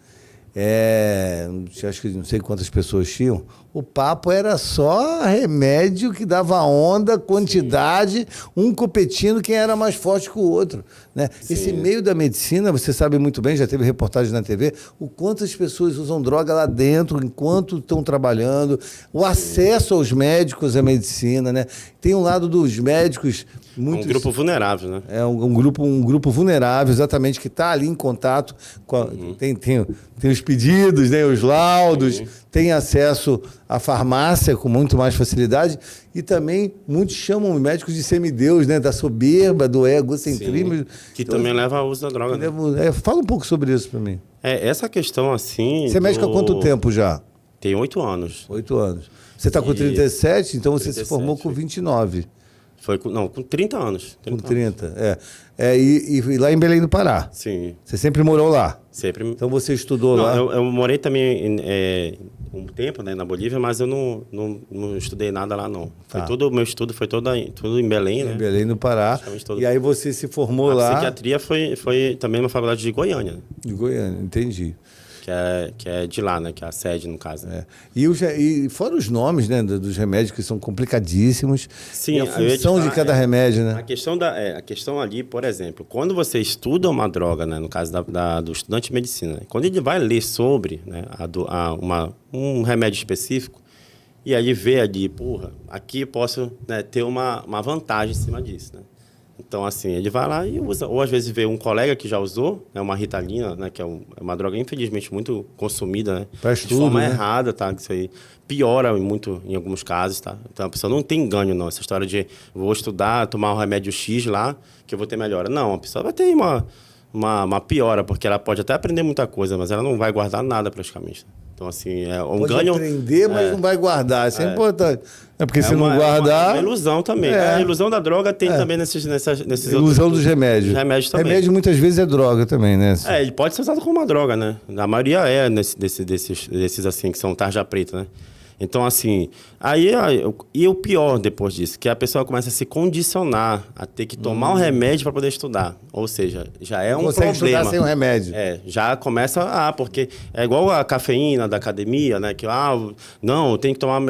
acho que não sei quantas pessoas tinham, o papo era só remédio que dava onda, quantidade, um competindo quem era mais forte que o outro. Né? Esse meio da medicina, você sabe muito bem, já teve reportagem na TV, o quanto as pessoas usam droga lá dentro enquanto estão trabalhando, o acesso aos médicos à medicina, né? Tem um lado dos médicos... Um grupo vulnerável, né? É um grupo vulnerável, exatamente, que está ali em contato com tem os pedidos, né, os laudos, tem acesso à farmácia com muito mais facilidade e também muitos chamam os médicos de semideus, né, da soberba, do egocentrismo. Que então, também leva ao uso da droga. Né? Fala um pouco sobre isso para mim. Essa questão assim... Você é médico há quanto tempo já? Tem 8 anos. 8 anos. Você está com 37, então você 37, se formou com 29. Com 30 anos. 30 com 30, e lá em Belém do Pará. Sim. Você sempre morou lá? Sempre. Então você estudou lá? Eu morei também um tempo, né, na Bolívia, mas eu não estudei nada lá, não. O meu estudo foi todo em Belém, né? Em Belém do Pará. E aí você se formou lá... A psiquiatria foi também uma faculdade de Goiânia. De Goiânia, entendi. Que é de lá, né? Que é a sede, no caso. Né? E fora os nomes, né, dos remédios, que são complicadíssimos. Sim, e a função de cada remédio, né? A questão ali, por exemplo, quando você estuda uma droga, né, no caso do estudante de medicina, né, quando ele vai ler sobre, né, um remédio específico, e aí vê ali, aqui eu posso, né, ter uma vantagem em cima disso, né? Então, assim, ele vai lá e usa. Ou, às vezes, vê um colega que já usou, né, uma Ritalina, né, que é uma droga, infelizmente, muito consumida, né? Faz de tudo, forma né? errada, tá? Isso aí piora muito em alguns casos, tá? Então, a pessoa não tem ganho, não. Essa história de vou estudar, tomar um remédio X lá, que eu vou ter melhora. Não, a pessoa vai ter uma piora, porque ela pode até aprender muita coisa, mas ela não vai guardar nada, praticamente. Então, assim, pode ganho... aprender, mas não vai guardar. Isso é importante. Porque se não guardar... É uma ilusão também. A ilusão da droga tem também nesses ilusão dos remédios. Remédios também. Remédio muitas vezes é droga também, né? Ele pode ser usado como uma droga, né? A maioria desses assim, que são tarja preta, né? Então, assim, e o pior depois disso, que a pessoa começa a se condicionar a ter que tomar um remédio para poder estudar. Ou seja, já é um problema. Estudar sem o remédio. Já começa porque é igual a cafeína da academia, né? Que, não, eu tenho que tomar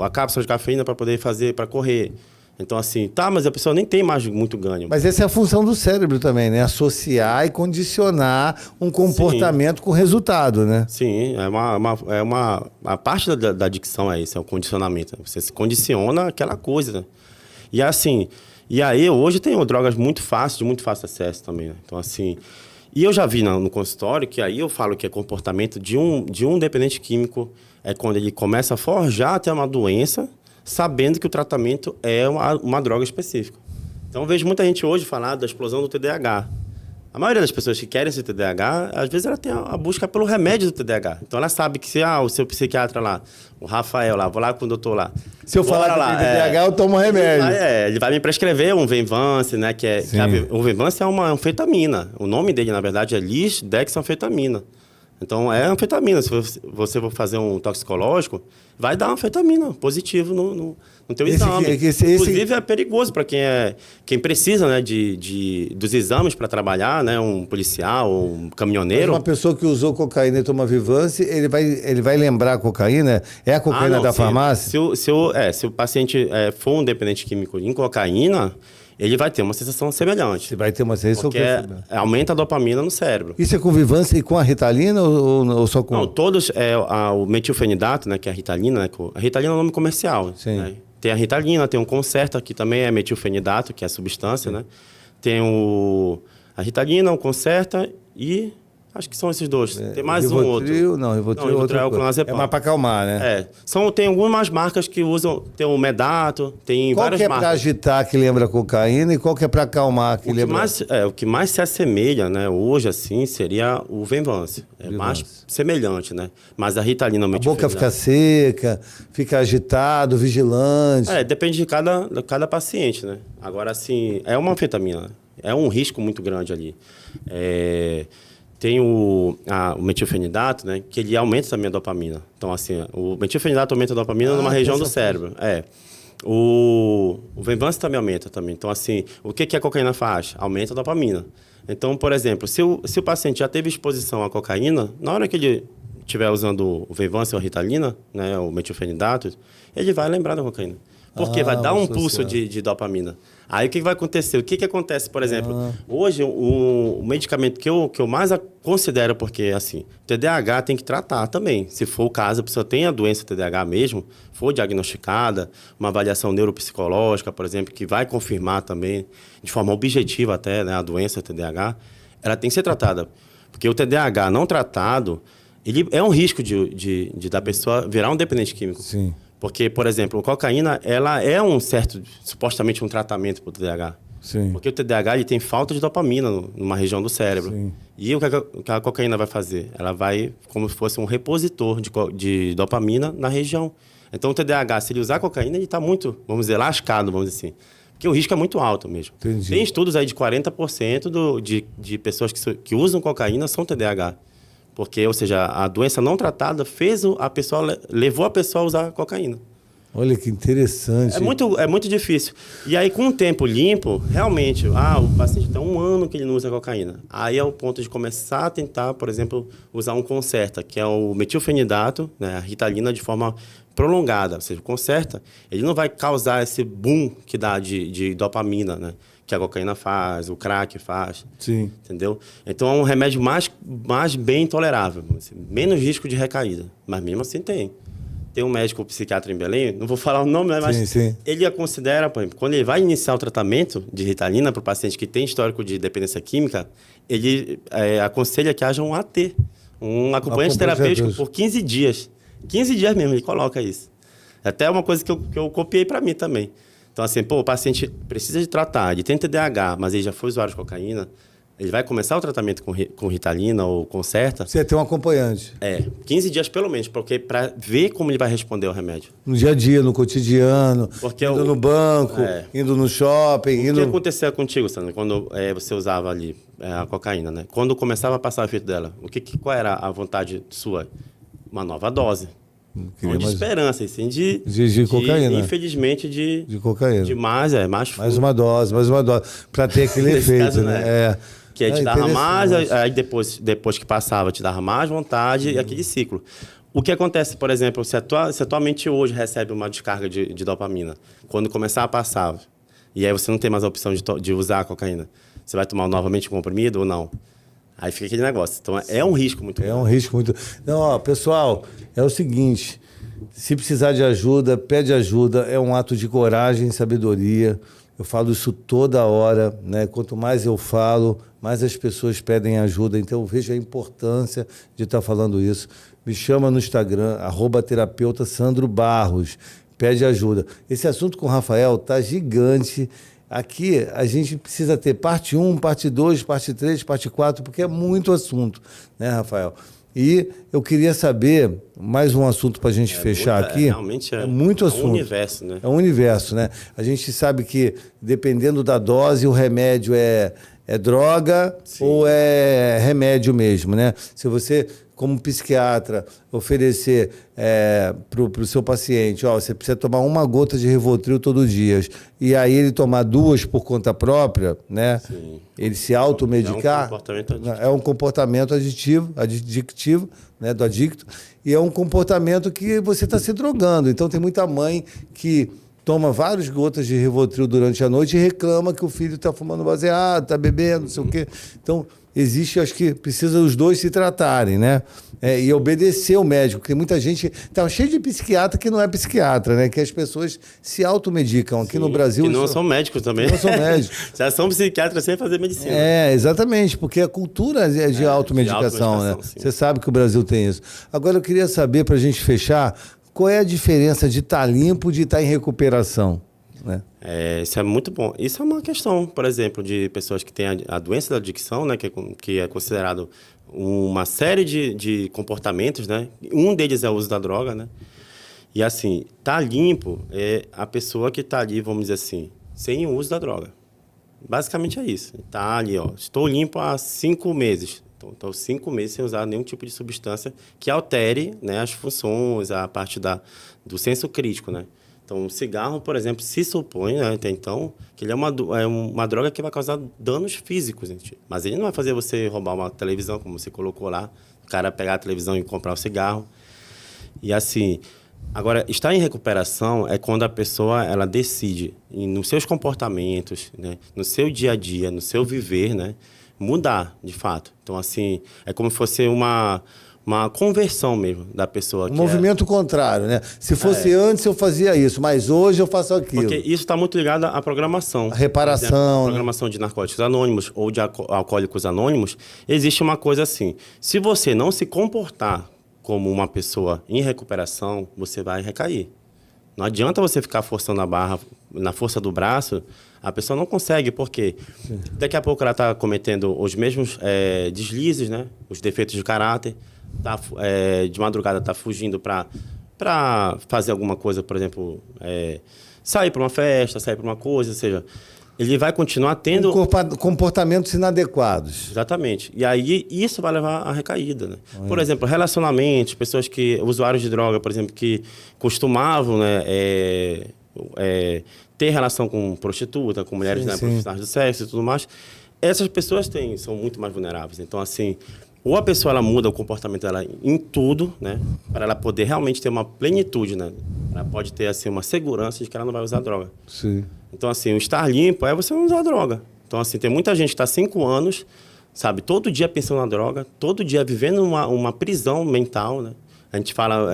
a cápsula de cafeína para poder para correr. Então, assim, mas a pessoa nem tem mais muito ganho. Mas essa é a função do cérebro também, né? Associar e condicionar um comportamento com resultado, né? Sim, a parte da adicção é isso, é o condicionamento. Você se condiciona aquela coisa. Né? E aí, hoje tem drogas de muito fácil acesso também. Né? Então, assim... E eu já vi no consultório que aí eu falo que é comportamento de um dependente químico, é quando ele começa a forjar até uma doença, sabendo que o tratamento é uma droga específica. Então, eu vejo muita gente hoje falar da explosão do TDAH. A maioria das pessoas que querem esse TDAH, às vezes ela tem a busca pelo remédio do TDAH. Então, ela sabe que se o seu psiquiatra lá, o Rafael lá, vou lá com o doutor lá. Se eu falar que tem TDAH, eu tomo remédio. Ele vai me prescrever um Venvance, né? O Venvance é uma anfetamina. O nome dele, na verdade, é lisdexanfetamina. Então, é anfetamina. Se você for fazer um toxicológico, vai dar anfetamina positivo no teu exame. Inclusive, é perigoso para quem precisa, né, dos exames para trabalhar, né, um policial, um caminhoneiro. Mas uma pessoa que usou cocaína e toma Vivance, ele vai lembrar a cocaína? É a cocaína da farmácia? Se o paciente for um dependente químico em cocaína, ele vai ter uma sensação semelhante. Você vai ter uma sensação... Porque aumenta a dopamina no cérebro. Isso é com Vivance e com a Ritalina ou só com... Não, todos... o metilfenidato, né, que é a Ritalina. Né, a Ritalina é o nome comercial. Sim. Né? Tem a Ritalina, tem um Concerta, que também é metilfenidato, que é a substância, né? Tem a Ritalina, o Concerta e Acho que são esses dois. Tem mais um outro. Não, Rivotril Não, é outra é o coisa. clonazepam. É mais para acalmar, né? Tem algumas marcas que usam, tem o Medato, tem Qual várias que é marcas. para agitar que lembra cocaína e qual que é para acalmar que lembra... O que mais se assemelha, né, hoje, assim, seria o Venvance. É mais semelhante, né? Mas a Ritalina... A boca fica seca, fica agitado, vigilante. Depende de cada paciente, né? Agora, assim, é uma anfetamina. É um risco muito grande ali. Tem o metilfenidato, né? Que ele aumenta também a dopamina. Então, assim, o metilfenidato aumenta a dopamina numa região do cérebro. O Venvance também aumenta também. Então, assim, o que a cocaína faz? Aumenta a dopamina. Então, por exemplo, se o paciente já teve exposição à cocaína, na hora que ele estiver usando o Venvance ou a Ritalina, né, o metilfenidato, ele vai lembrar da cocaína. Porque vai dar um pulso de dopamina. Aí o que vai acontecer? O que acontece, por exemplo? Hoje, o medicamento que eu mais considero, porque assim, o TDAH tem que tratar também. Se for o caso, a pessoa tem a doença TDAH mesmo, for diagnosticada, uma avaliação neuropsicológica, por exemplo, que vai confirmar também, de forma objetiva até, né, a doença TDAH, ela tem que ser tratada. Porque o TDAH não tratado, ele é um risco da pessoa virar um dependente químico. Sim. Porque, por exemplo, a cocaína, ela é supostamente um tratamento para o TDAH. Sim. Porque o TDAH ele tem falta de dopamina numa região do cérebro. Sim. E o que a cocaína vai fazer? Ela vai como se fosse um repositor de dopamina na região. Então, o TDAH, se ele usar cocaína, ele está muito, vamos dizer, lascado, vamos dizer assim. Porque o risco é muito alto mesmo. Entendi. Tem estudos aí de 40% de pessoas que usam cocaína são TDAH. Porque, ou seja, a doença não tratada levou a pessoa a usar cocaína. Olha que interessante. É muito difícil. E aí, com o tempo limpo, realmente, o paciente tem 1 ano que ele não usa cocaína. Aí é o ponto de começar a tentar, por exemplo, usar um Concerta, que é o metilfenidato, né, a Ritalina, de forma prolongada. Ou seja, o Concerta, ele não vai causar esse boom que dá de dopamina, né? Que a cocaína faz, o crack faz. Sim. Entendeu? Então, é um remédio mais bem tolerável. Menos risco de recaída. Mas mesmo assim tem. Tem um médico psiquiatra em Belém, não vou falar o nome, né, mas sim. ele considera, por exemplo, quando ele vai iniciar o tratamento de Ritalina para o paciente que tem histórico de dependência química, ele aconselha que haja um AT, um acompanhante terapêutico por 15 dias. 15 dias mesmo, ele coloca isso. Até uma coisa que eu copiei para mim também. Então, assim, o paciente precisa de tratar, ele tem TDAH, mas ele já foi usuário de cocaína, ele vai começar o tratamento com Ritalina ou Concerta. Você tem um acompanhante. 15 dias pelo menos, porque para ver como ele vai responder ao remédio. No dia a dia, no cotidiano, indo no banco, indo no shopping. O que acontecia contigo, Sandra, quando você usava ali a cocaína, né? Quando começava a passar o efeito dela, qual era a vontade sua? Uma nova dose. Não de esperança, assim, de cocaína. Infelizmente, de cocaína. De mais uma dose, para ter aquele efeito, caso, né? Que aí te dava mais, aí depois que passava, te dava mais vontade e aquele ciclo. O que acontece, por exemplo, se a tua mente hoje recebe uma descarga de dopamina, quando começar a passar, e aí você não tem mais a opção de usar a cocaína, você vai tomar novamente um comprimido ou não? Aí fica aquele negócio. Então, é um risco muito grande. É um risco muito... Não, pessoal, é o seguinte, se precisar de ajuda, pede ajuda, é um ato de coragem e sabedoria. Eu falo isso toda hora, né? Quanto mais eu falo, mais as pessoas pedem ajuda. Então, eu vejo a importância de estar falando isso. Me chama no Instagram, @terapeuta Sandro Barros. Pede ajuda. Esse assunto com o Rafael tá gigante. Aqui a gente precisa ter parte 1, parte 2, parte 3, parte 4, porque é muito assunto, né, Rafael? E eu queria saber, mais um assunto para a gente fechar aqui. Realmente é muito assunto. É um universo, né? É um universo, né? A gente sabe que, dependendo da dose, o remédio é droga. Sim. Ou é remédio mesmo, né? Se você, como psiquiatra, oferecer para o seu paciente, você precisa tomar 1 gota de Rivotril todos os dias, e aí ele tomar 2 por conta própria, né? Sim. Ele se automedicar, é um comportamento adictivo, né? Do adicto, e é um comportamento que você está se drogando. Então tem muita mãe que toma várias gotas de Rivotril durante a noite e reclama que o filho está fumando baseado, está bebendo, não sei o quê. Então, existe, acho que precisa os dois se tratarem, né? E obedecer o médico, porque muita gente... Tá cheio de psiquiatra que não é psiquiatra, né? Que as pessoas se automedicam. Aqui no Brasil... E não são médicos também. Não são médicos. Já são psiquiatras sem fazer medicina. Exatamente, porque a cultura é de automedicação, né? Você sabe que o Brasil tem isso. Agora, eu queria saber, para a gente fechar, qual é a diferença de estar limpo e de estar em recuperação, né? Isso é muito bom. Isso é uma questão, por exemplo, de pessoas que têm a doença da adicção, né, que é considerado uma série de comportamentos, né? Um deles é o uso da droga, né? E assim, tá limpo é a pessoa que está ali, vamos dizer assim, sem o uso da droga. Basicamente é isso. Tá ali, ó, estou limpo há 5 meses. Então, 5 meses sem usar nenhum tipo de substância que altere, né, as funções, a parte do senso crítico, né? Então, o cigarro, por exemplo, se supõe, né, até então, que ele é uma droga que vai causar danos físicos, gente. Mas ele não vai fazer você roubar uma televisão, como você colocou lá, o cara pegar a televisão e comprar o cigarro. E assim, agora, estar em recuperação é quando a pessoa ela decide, nos seus comportamentos, né, no seu dia a dia, no seu viver, né, mudar, de fato. Então, assim, é como se fosse uma conversão mesmo da pessoa. Um movimento contrário, né? Se fosse antes, eu fazia isso, mas hoje eu faço aquilo. Porque isso está muito ligado à programação. A reparação. Por exemplo, a programação de Narcóticos Anônimos ou de Alcoólicos Anônimos, existe uma coisa assim. Se você não se comportar como uma pessoa em recuperação, você vai recair. Não adianta você ficar forçando a barra na força do braço, a pessoa não consegue, porque daqui a pouco ela está cometendo os mesmos deslizes, né? Os defeitos de caráter. De madrugada está fugindo para fazer alguma coisa, por exemplo, sair para uma festa, sair para uma coisa, ou seja, ele vai continuar tendo... comportamentos inadequados. Exatamente. E aí isso vai levar à recaída, né? Por exemplo, relacionamentos, pessoas usuários de droga, por exemplo, que costumavam, né, ter relação com prostituta, com mulheres, né, profissionais do sexo e tudo mais, essas pessoas são muito mais vulneráveis. Então, assim... Ou a pessoa ela muda o comportamento dela em tudo, né? Para ela poder realmente ter uma plenitude, né? Ela pode ter assim, uma segurança de que ela não vai usar droga. Sim. Então, assim, o estar limpo é você não usar droga. Então, assim, tem muita gente que está 5 anos, sabe? Todo dia pensando na droga, todo dia vivendo uma prisão mental, né? A gente fala,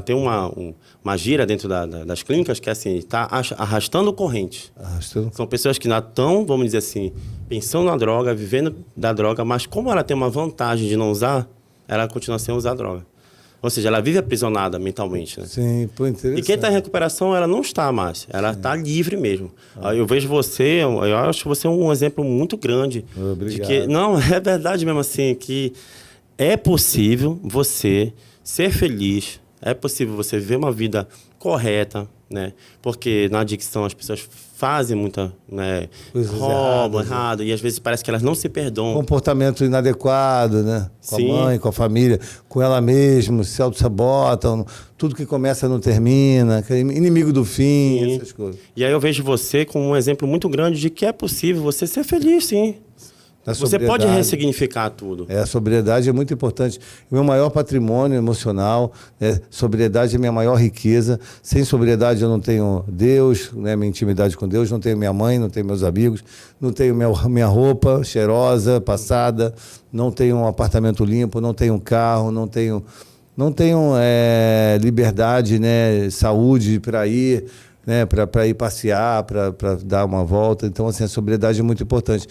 tem uma gíria dentro das clínicas que é assim, está arrastando corrente. São pessoas que ainda estão, vamos dizer assim, pensando na droga, vivendo da droga, mas como ela tem uma vantagem de não usar, ela continua sem usar droga. Ou seja, ela vive aprisionada mentalmente, né? Sim, pô, interessante. E quem está em recuperação, ela não está mais. Ela está livre mesmo. Eu vejo você, eu acho você um exemplo muito grande. Obrigado. De que, não, é verdade mesmo assim, que é possível você ser feliz, é possível você viver uma vida correta, né? Porque na adicção as pessoas fazem muita, né? Roubam errado, e às vezes parece que elas não se perdoam. Comportamento inadequado, né? Com a mãe, com a família, com ela mesma, se auto-sabotam, tudo que começa não termina, inimigo do fim, essas coisas. E aí eu vejo você como um exemplo muito grande de que é possível você ser feliz, sim. Você pode ressignificar tudo. A sobriedade é muito importante. O meu maior patrimônio emocional, sobriedade é minha maior riqueza. Sem sobriedade eu não tenho Deus, né, minha intimidade com Deus, não tenho minha mãe, não tenho meus amigos, não tenho minha roupa cheirosa, passada, não tenho um apartamento limpo, não tenho um carro, não tenho liberdade, né, saúde para ir, né, para ir passear, para dar uma volta. Então, assim, a sobriedade é muito importante.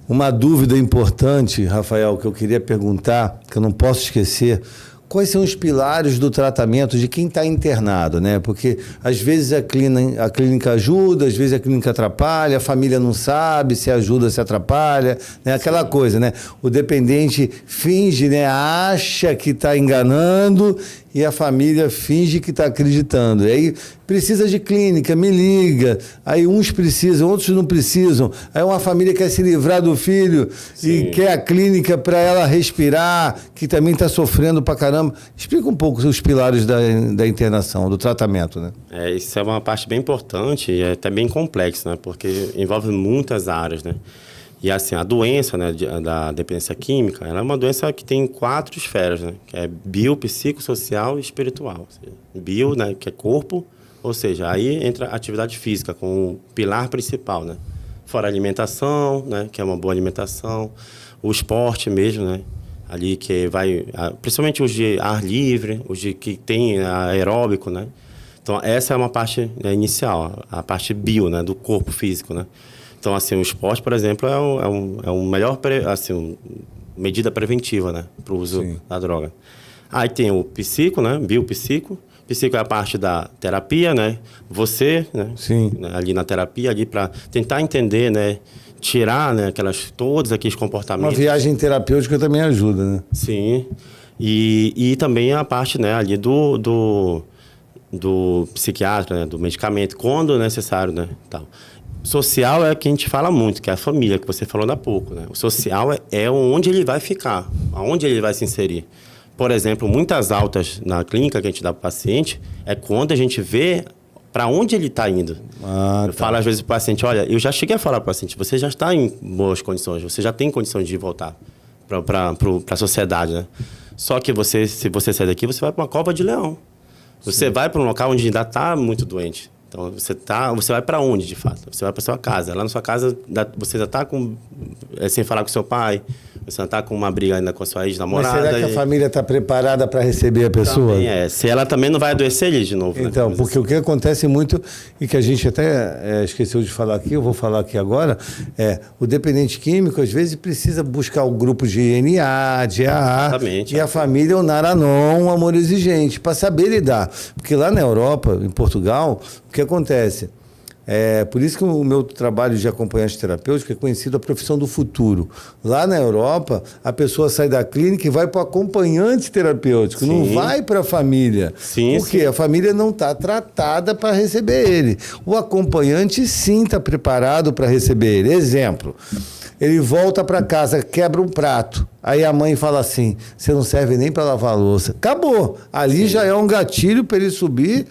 Uma dúvida importante, Rafael, que eu queria perguntar, que eu não posso esquecer, quais são os pilares do tratamento de quem está internado, né? Porque às vezes a clínica ajuda, às vezes a clínica atrapalha, a família não sabe se ajuda, se atrapalha, né? Aquela coisa, né? O dependente finge, né? Acha que está enganando e a família finge que está acreditando. E aí precisa de clínica, me liga. Aí uns precisam, outros não precisam. Aí uma família quer se livrar do filho e quer a clínica para ela respirar, que também está sofrendo pra caramba. Explica um pouco os pilares da internação, do tratamento, né? Isso é uma parte bem importante e é até bem complexo, né? Porque envolve muitas áreas, né? E assim, a doença, né, da dependência química, ela é uma doença que tem 4 esferas, né? Que é bio, psicossocial e espiritual. Ou seja, bio, né, que é corpo, Ou seja, aí entra a atividade física como um pilar principal, né? Fora a alimentação, né? Que é uma boa alimentação. O esporte mesmo, né? Ali que vai... Principalmente os de ar livre, os de que tem aeróbico, né? Então, essa é uma parte, né, inicial, a parte bio, né? Do corpo físico, né? Então, assim, o esporte, por exemplo, é um melhor... Assim, medida preventiva, né? Para o uso da droga. Aí tem o psico, né? Biopsico. Psico é a parte da terapia, né? Você, né? Sim. Ali na terapia, ali para tentar entender, né? Tirar, né? Todos aqueles comportamentos. Uma viagem terapêutica também ajuda, né? Sim. E também a parte, né? Ali do psiquiatra, né? Do medicamento, quando necessário, né? Tal. Social é que a gente fala muito, que é a família, que você falou há pouco, né? O social é onde ele vai ficar, aonde ele vai se inserir. Por exemplo, muitas altas na clínica que a gente dá para o paciente é quando a gente vê para onde ele está indo. Eu falo às vezes para o paciente, olha, eu já cheguei a falar para o paciente, você já está em boas condições, você já tem condições de voltar para a sociedade, né? Só que se você sair daqui, você vai para uma cova de leão. Você vai para um local onde ainda está muito doente. Então, você vai para onde, de fato? Você vai para sua casa. Lá na sua casa, você já está sem falar com seu pai, você já está com uma briga ainda com a sua ex-namorada. Mas será que a família está preparada para receber a pessoa? Também se ela também não vai adoecer ele de novo. Então, né? porque o que acontece muito, e que a gente até esqueceu de falar aqui, eu vou falar aqui agora, o dependente químico, às vezes, precisa buscar o grupo de NA, de AA, Exatamente, e a família, o Naranon, um amor exigente, para saber lidar. Porque lá na Europa, em Portugal, o que acontece? Por isso que o meu trabalho de acompanhante terapêutico é conhecido a profissão do futuro. Lá na Europa, a pessoa sai da clínica e vai para o acompanhante terapêutico, Sim. não vai para a família. Sim, Porque sim. a família não está tratada para receber ele. O acompanhante sim está preparado para receber ele. Exemplo, ele volta para casa, quebra um prato. Aí a mãe fala assim, você não serve nem para lavar a louça. Acabou. Ali já é um gatilho para ele subir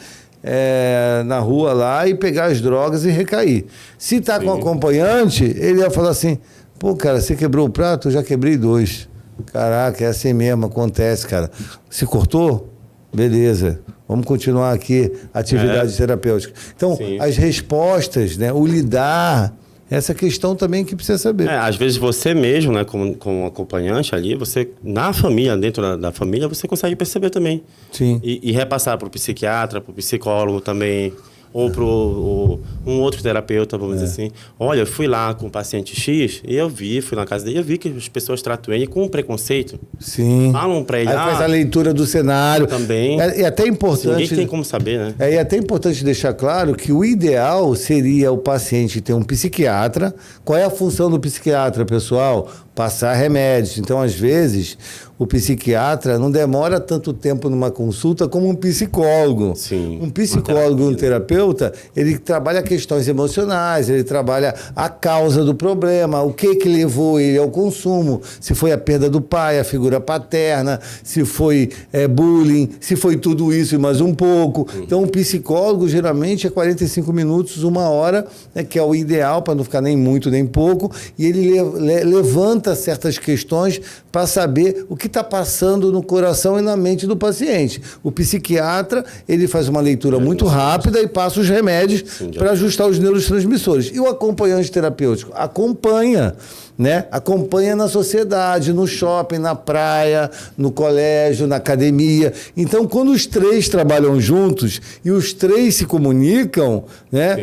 na rua lá e pegar as drogas e recair. Se está com acompanhante, ele ia falar assim, pô, cara, você quebrou o prato? Eu já quebrei 2. Caraca, é assim mesmo, acontece, cara. Se cortou? Beleza. Vamos continuar aqui a atividade terapêutica. Então, as respostas, né, o lidar, essa questão também que precisa saber. Às vezes você mesmo, né, como acompanhante ali, você, na família, dentro da família, você consegue perceber também. Sim. E repassar para o psiquiatra, para o psicólogo também, ou para um outro terapeuta, vamos dizer assim. Olha, eu fui lá com o paciente X e fui na casa dele, eu vi que as pessoas tratam ele com preconceito. Sim. Falam para ele. Aí faz a leitura do cenário. Também. É até importante. Ninguém tem como saber, né? É até importante deixar claro que o ideal seria o paciente ter um psiquiatra. Qual é a função do psiquiatra, pessoal? Passar remédios. Então, às vezes, o psiquiatra não demora tanto tempo numa consulta como um psicólogo. Sim. Um psicólogo, um terapeuta, ele trabalha questões emocionais, ele trabalha a causa do problema, o que levou ele ao consumo, se foi a perda do pai, a figura paterna, se foi bullying, se foi tudo isso e mais um pouco. Então, um psicólogo, geralmente, é 45 minutos, 1 hora, né, que é o ideal, para não ficar nem muito nem pouco, e ele levanta certas questões para saber o que está passando no coração e na mente do paciente. O psiquiatra, ele faz uma leitura muito rápida e passa os remédios para ajustar os neurotransmissores. E o acompanhante terapêutico acompanha, né? Acompanha na sociedade, no shopping, na praia, no colégio, na academia. Então, quando os 3 trabalham juntos e os 3 se comunicam, né?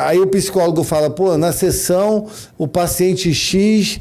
Aí o psicólogo fala, pô, na sessão o paciente X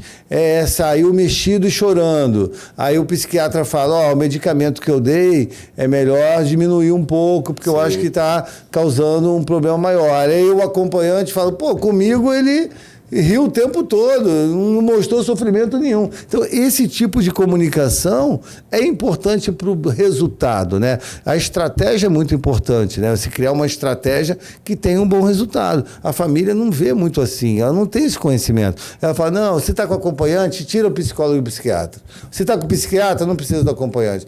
saiu mexido e chorando. Aí o psiquiatra fala, o medicamento que eu dei é melhor diminuir um pouco, porque eu acho que está causando um problema maior. Aí o acompanhante fala, pô, comigo ele riu o tempo todo, não mostrou sofrimento nenhum. Então, esse tipo de comunicação é importante para o resultado, né? A estratégia é muito importante, né? Você criar uma estratégia que tenha um bom resultado. A família não vê muito assim, ela não tem esse conhecimento. Ela fala, não, você está com acompanhante, tira o psicólogo e o psiquiatra. Você está com o psiquiatra, não precisa do acompanhante.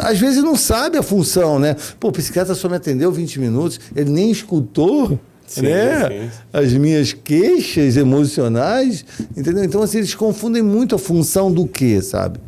Às vezes não sabe a função, né? Pô, o psiquiatra só me atendeu 20 minutos, ele nem escutou. Sim, né? sim. As minhas queixas emocionais, entendeu? Então, assim, eles confundem muito a função do quê, sabe?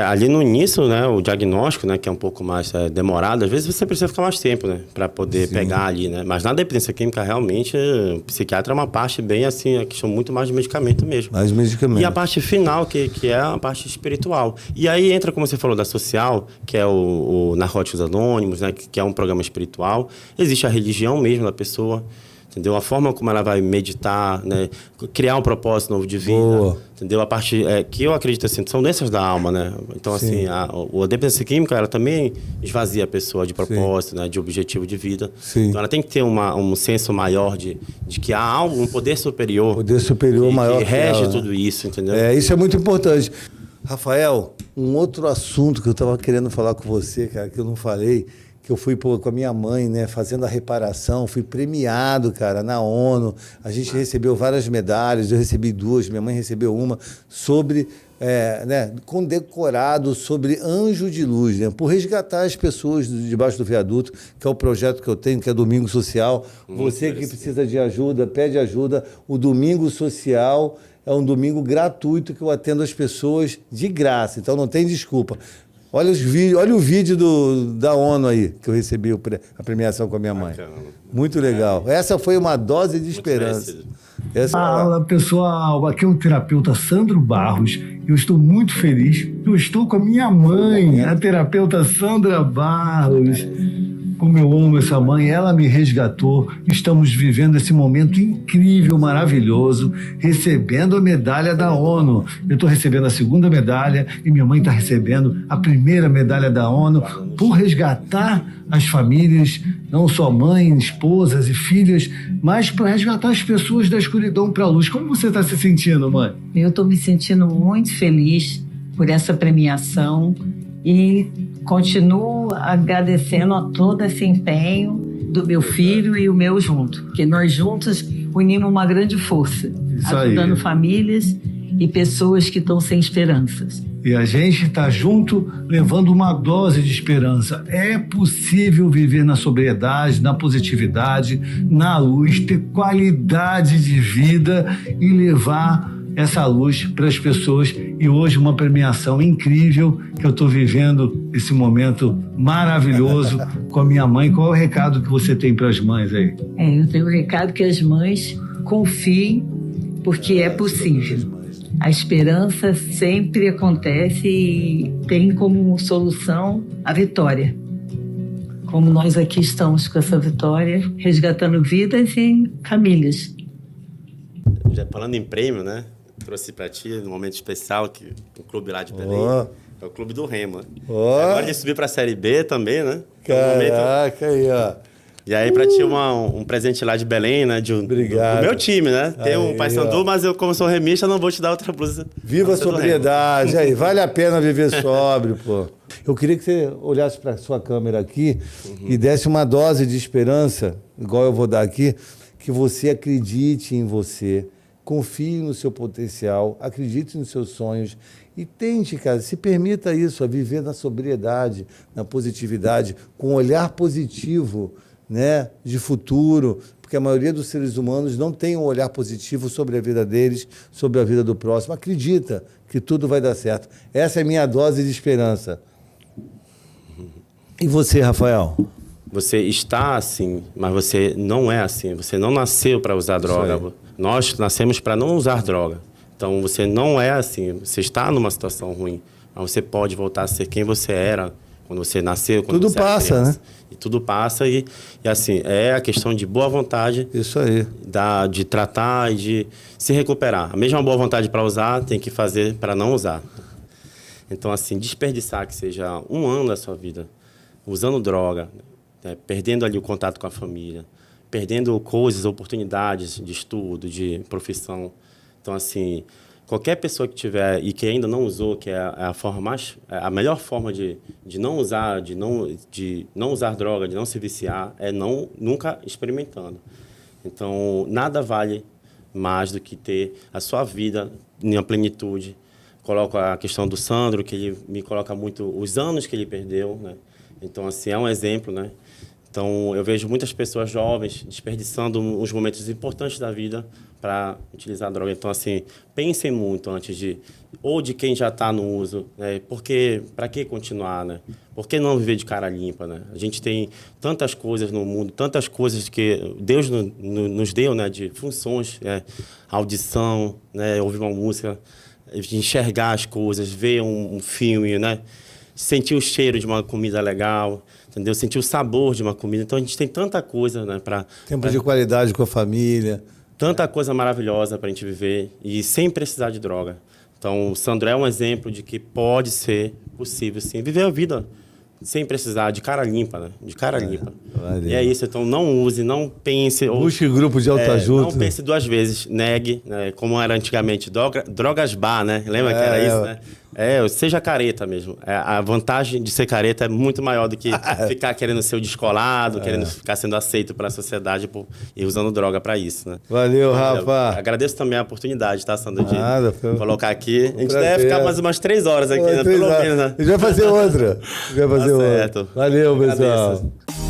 Ali no início, né, o diagnóstico, né, que é um pouco mais demorado, às vezes você precisa ficar mais tempo, né, para poder pegar ali, né? Mas na dependência química, realmente, o psiquiatra é uma parte bem assim, a questão muito mais de medicamento mesmo. Mais medicamentos. E a parte final, que é a parte espiritual. E aí entra, como você falou, da social, que é o Narcóticos Anônimos, né, que é um programa espiritual. Existe a religião mesmo da pessoa, entendeu? A forma como ela vai meditar, né? Criar um propósito novo de vida, Boa. entendeu? A parte que eu acredito assim, são doenças da alma, né? Então, assim, a dependência química, ela também esvazia a pessoa de propósito, né? De objetivo de vida. Sim. Então, ela tem que ter um senso maior de que há algo, um poder superior. Poder superior maior que rege ela, né? tudo isso, entendeu? Isso é muito importante. Rafael, um outro assunto que eu estava querendo falar com você, cara, que eu não falei, que eu fui com a minha mãe, né, fazendo a reparação, fui premiado, cara, na ONU. A gente recebeu várias medalhas, eu recebi 2, minha mãe recebeu uma, sobre, né, condecorado sobre Anjo de Luz, né, por resgatar as pessoas debaixo do viaduto, que é o projeto que eu tenho, que é Domingo Social. Você que precisa de ajuda, pede ajuda. O Domingo Social é um domingo gratuito que eu atendo as pessoas de graça, então não tem desculpa. Olha o vídeo da ONU aí, que eu recebi a premiação com a minha mãe. Muito legal. Essa foi uma dose de esperança. Fala, pessoal. Aqui é o terapeuta Sandro Barros. Eu estou muito feliz. Eu estou com a minha mãe, a terapeuta Sandra Barros. Como eu amo essa mãe, ela me resgatou. Estamos vivendo esse momento incrível, maravilhoso, recebendo a medalha da ONU. Eu estou recebendo a 2ª medalha e minha mãe está recebendo a 1ª medalha da ONU por resgatar as famílias, não só mães, esposas e filhas, mas para resgatar as pessoas da escuridão para a luz. Como você está se sentindo, mãe? Eu estou me sentindo muito feliz por essa premiação e continuo agradecendo a todo esse empenho do meu filho e o meu junto, porque nós juntos unimos uma grande força, ajudando famílias e pessoas que estão sem esperanças. E a gente está junto, levando uma dose de esperança. É possível viver na sobriedade, na positividade, na luz, ter qualidade de vida e levar essa luz para as pessoas. E hoje uma premiação incrível que eu estou vivendo esse momento maravilhoso com a minha mãe. Qual é o recado que você tem para as mães aí? Eu tenho o recado que as mães confiem, porque é possível. A esperança sempre acontece e tem como solução a vitória. Como nós aqui estamos com essa vitória, resgatando vidas e famílias. Já falando em prêmio, né? Trouxe para ti um momento especial, que o clube lá de Belém é o clube do Remo. Agora de subir para a Série B também, né? Caraca, aí, ó. E aí, para ti, um presente lá de Belém, né? Obrigado. Do meu time, né? Tem um Paysandu, mas eu, como sou remista, não vou te dar outra blusa. Viva a sobriedade aí. Vale a pena viver sóbrio, pô. Eu queria que você olhasse para a sua câmera aqui e desse uma dose de esperança, igual eu vou dar aqui, que você acredite em você, confie no seu potencial, acredite nos seus sonhos e tente, cara, se permita isso, a viver na sobriedade, na positividade, com um olhar positivo, né, de futuro, porque a maioria dos seres humanos não tem um olhar positivo sobre a vida deles, sobre a vida do próximo. Acredita que tudo vai dar certo. Essa é a minha dose de esperança. E você, Rafael? Você está assim, mas você não é assim. Você não nasceu para usar droga. Nós nascemos para não usar droga. Então, você não é assim. Você está numa situação ruim, mas você pode voltar a ser quem você era quando você nasceu, quando tudo você passa, era criança. né? E tudo passa e assim, é a questão de boa vontade. Isso aí. De tratar e de se recuperar. A mesma boa vontade para usar, tem que fazer para não usar. Então, assim, desperdiçar que seja 1 ano da sua vida usando droga, né, perdendo ali o contato com a família, perdendo coisas, oportunidades de estudo, de profissão. Então, assim, qualquer pessoa que tiver e que ainda não usou, que é a forma mais, a melhor forma de não usar, de não usar droga, de não se viciar, é nunca experimentando. Então, nada vale mais do que ter a sua vida em plenitude. Coloco a questão do Sandro, que ele me coloca muito os anos que ele perdeu, né? Então, assim, é um exemplo, né? Então, eu vejo muitas pessoas jovens desperdiçando os momentos importantes da vida para utilizar a droga. Então, assim, pensem muito antes ou de quem já está no uso, né? Porque, para que continuar, né? Por que não viver de cara limpa, né? A gente tem tantas coisas no mundo, tantas coisas que Deus nos deu, né? De funções, né? Audição, né? Ouvir uma música, enxergar as coisas, ver um filme, né? Sentir o cheiro de uma comida legal, entendeu? Sentir o sabor de uma comida. Então, a gente tem tanta coisa, né? Tempo de qualidade com a família. Tanta coisa maravilhosa para a gente viver e sem precisar de droga. Então, o Sandro é um exemplo de que pode ser possível, sim, viver a vida sem precisar, de cara limpa, né? De cara limpa. Valeu. E é isso. Então, não use, não pense... Busque grupo de autoajuda. Não pense 2 vezes, negue, né? Como era antigamente, drogas bar, né? Lembra que era isso, né? Seja careta mesmo. A vantagem de ser careta é muito maior do que ficar querendo ser o descolado, querendo ficar sendo aceito pela sociedade e usando droga para isso, né? Valeu, Rafa. Agradeço também a oportunidade, tá, Sandro, de colocar aqui. A gente prazer. deve ficar mais umas 3 horas aqui, né? Pelo menos, né? A gente vai fazer outra. Certo. Valeu, pessoal. Agradeço.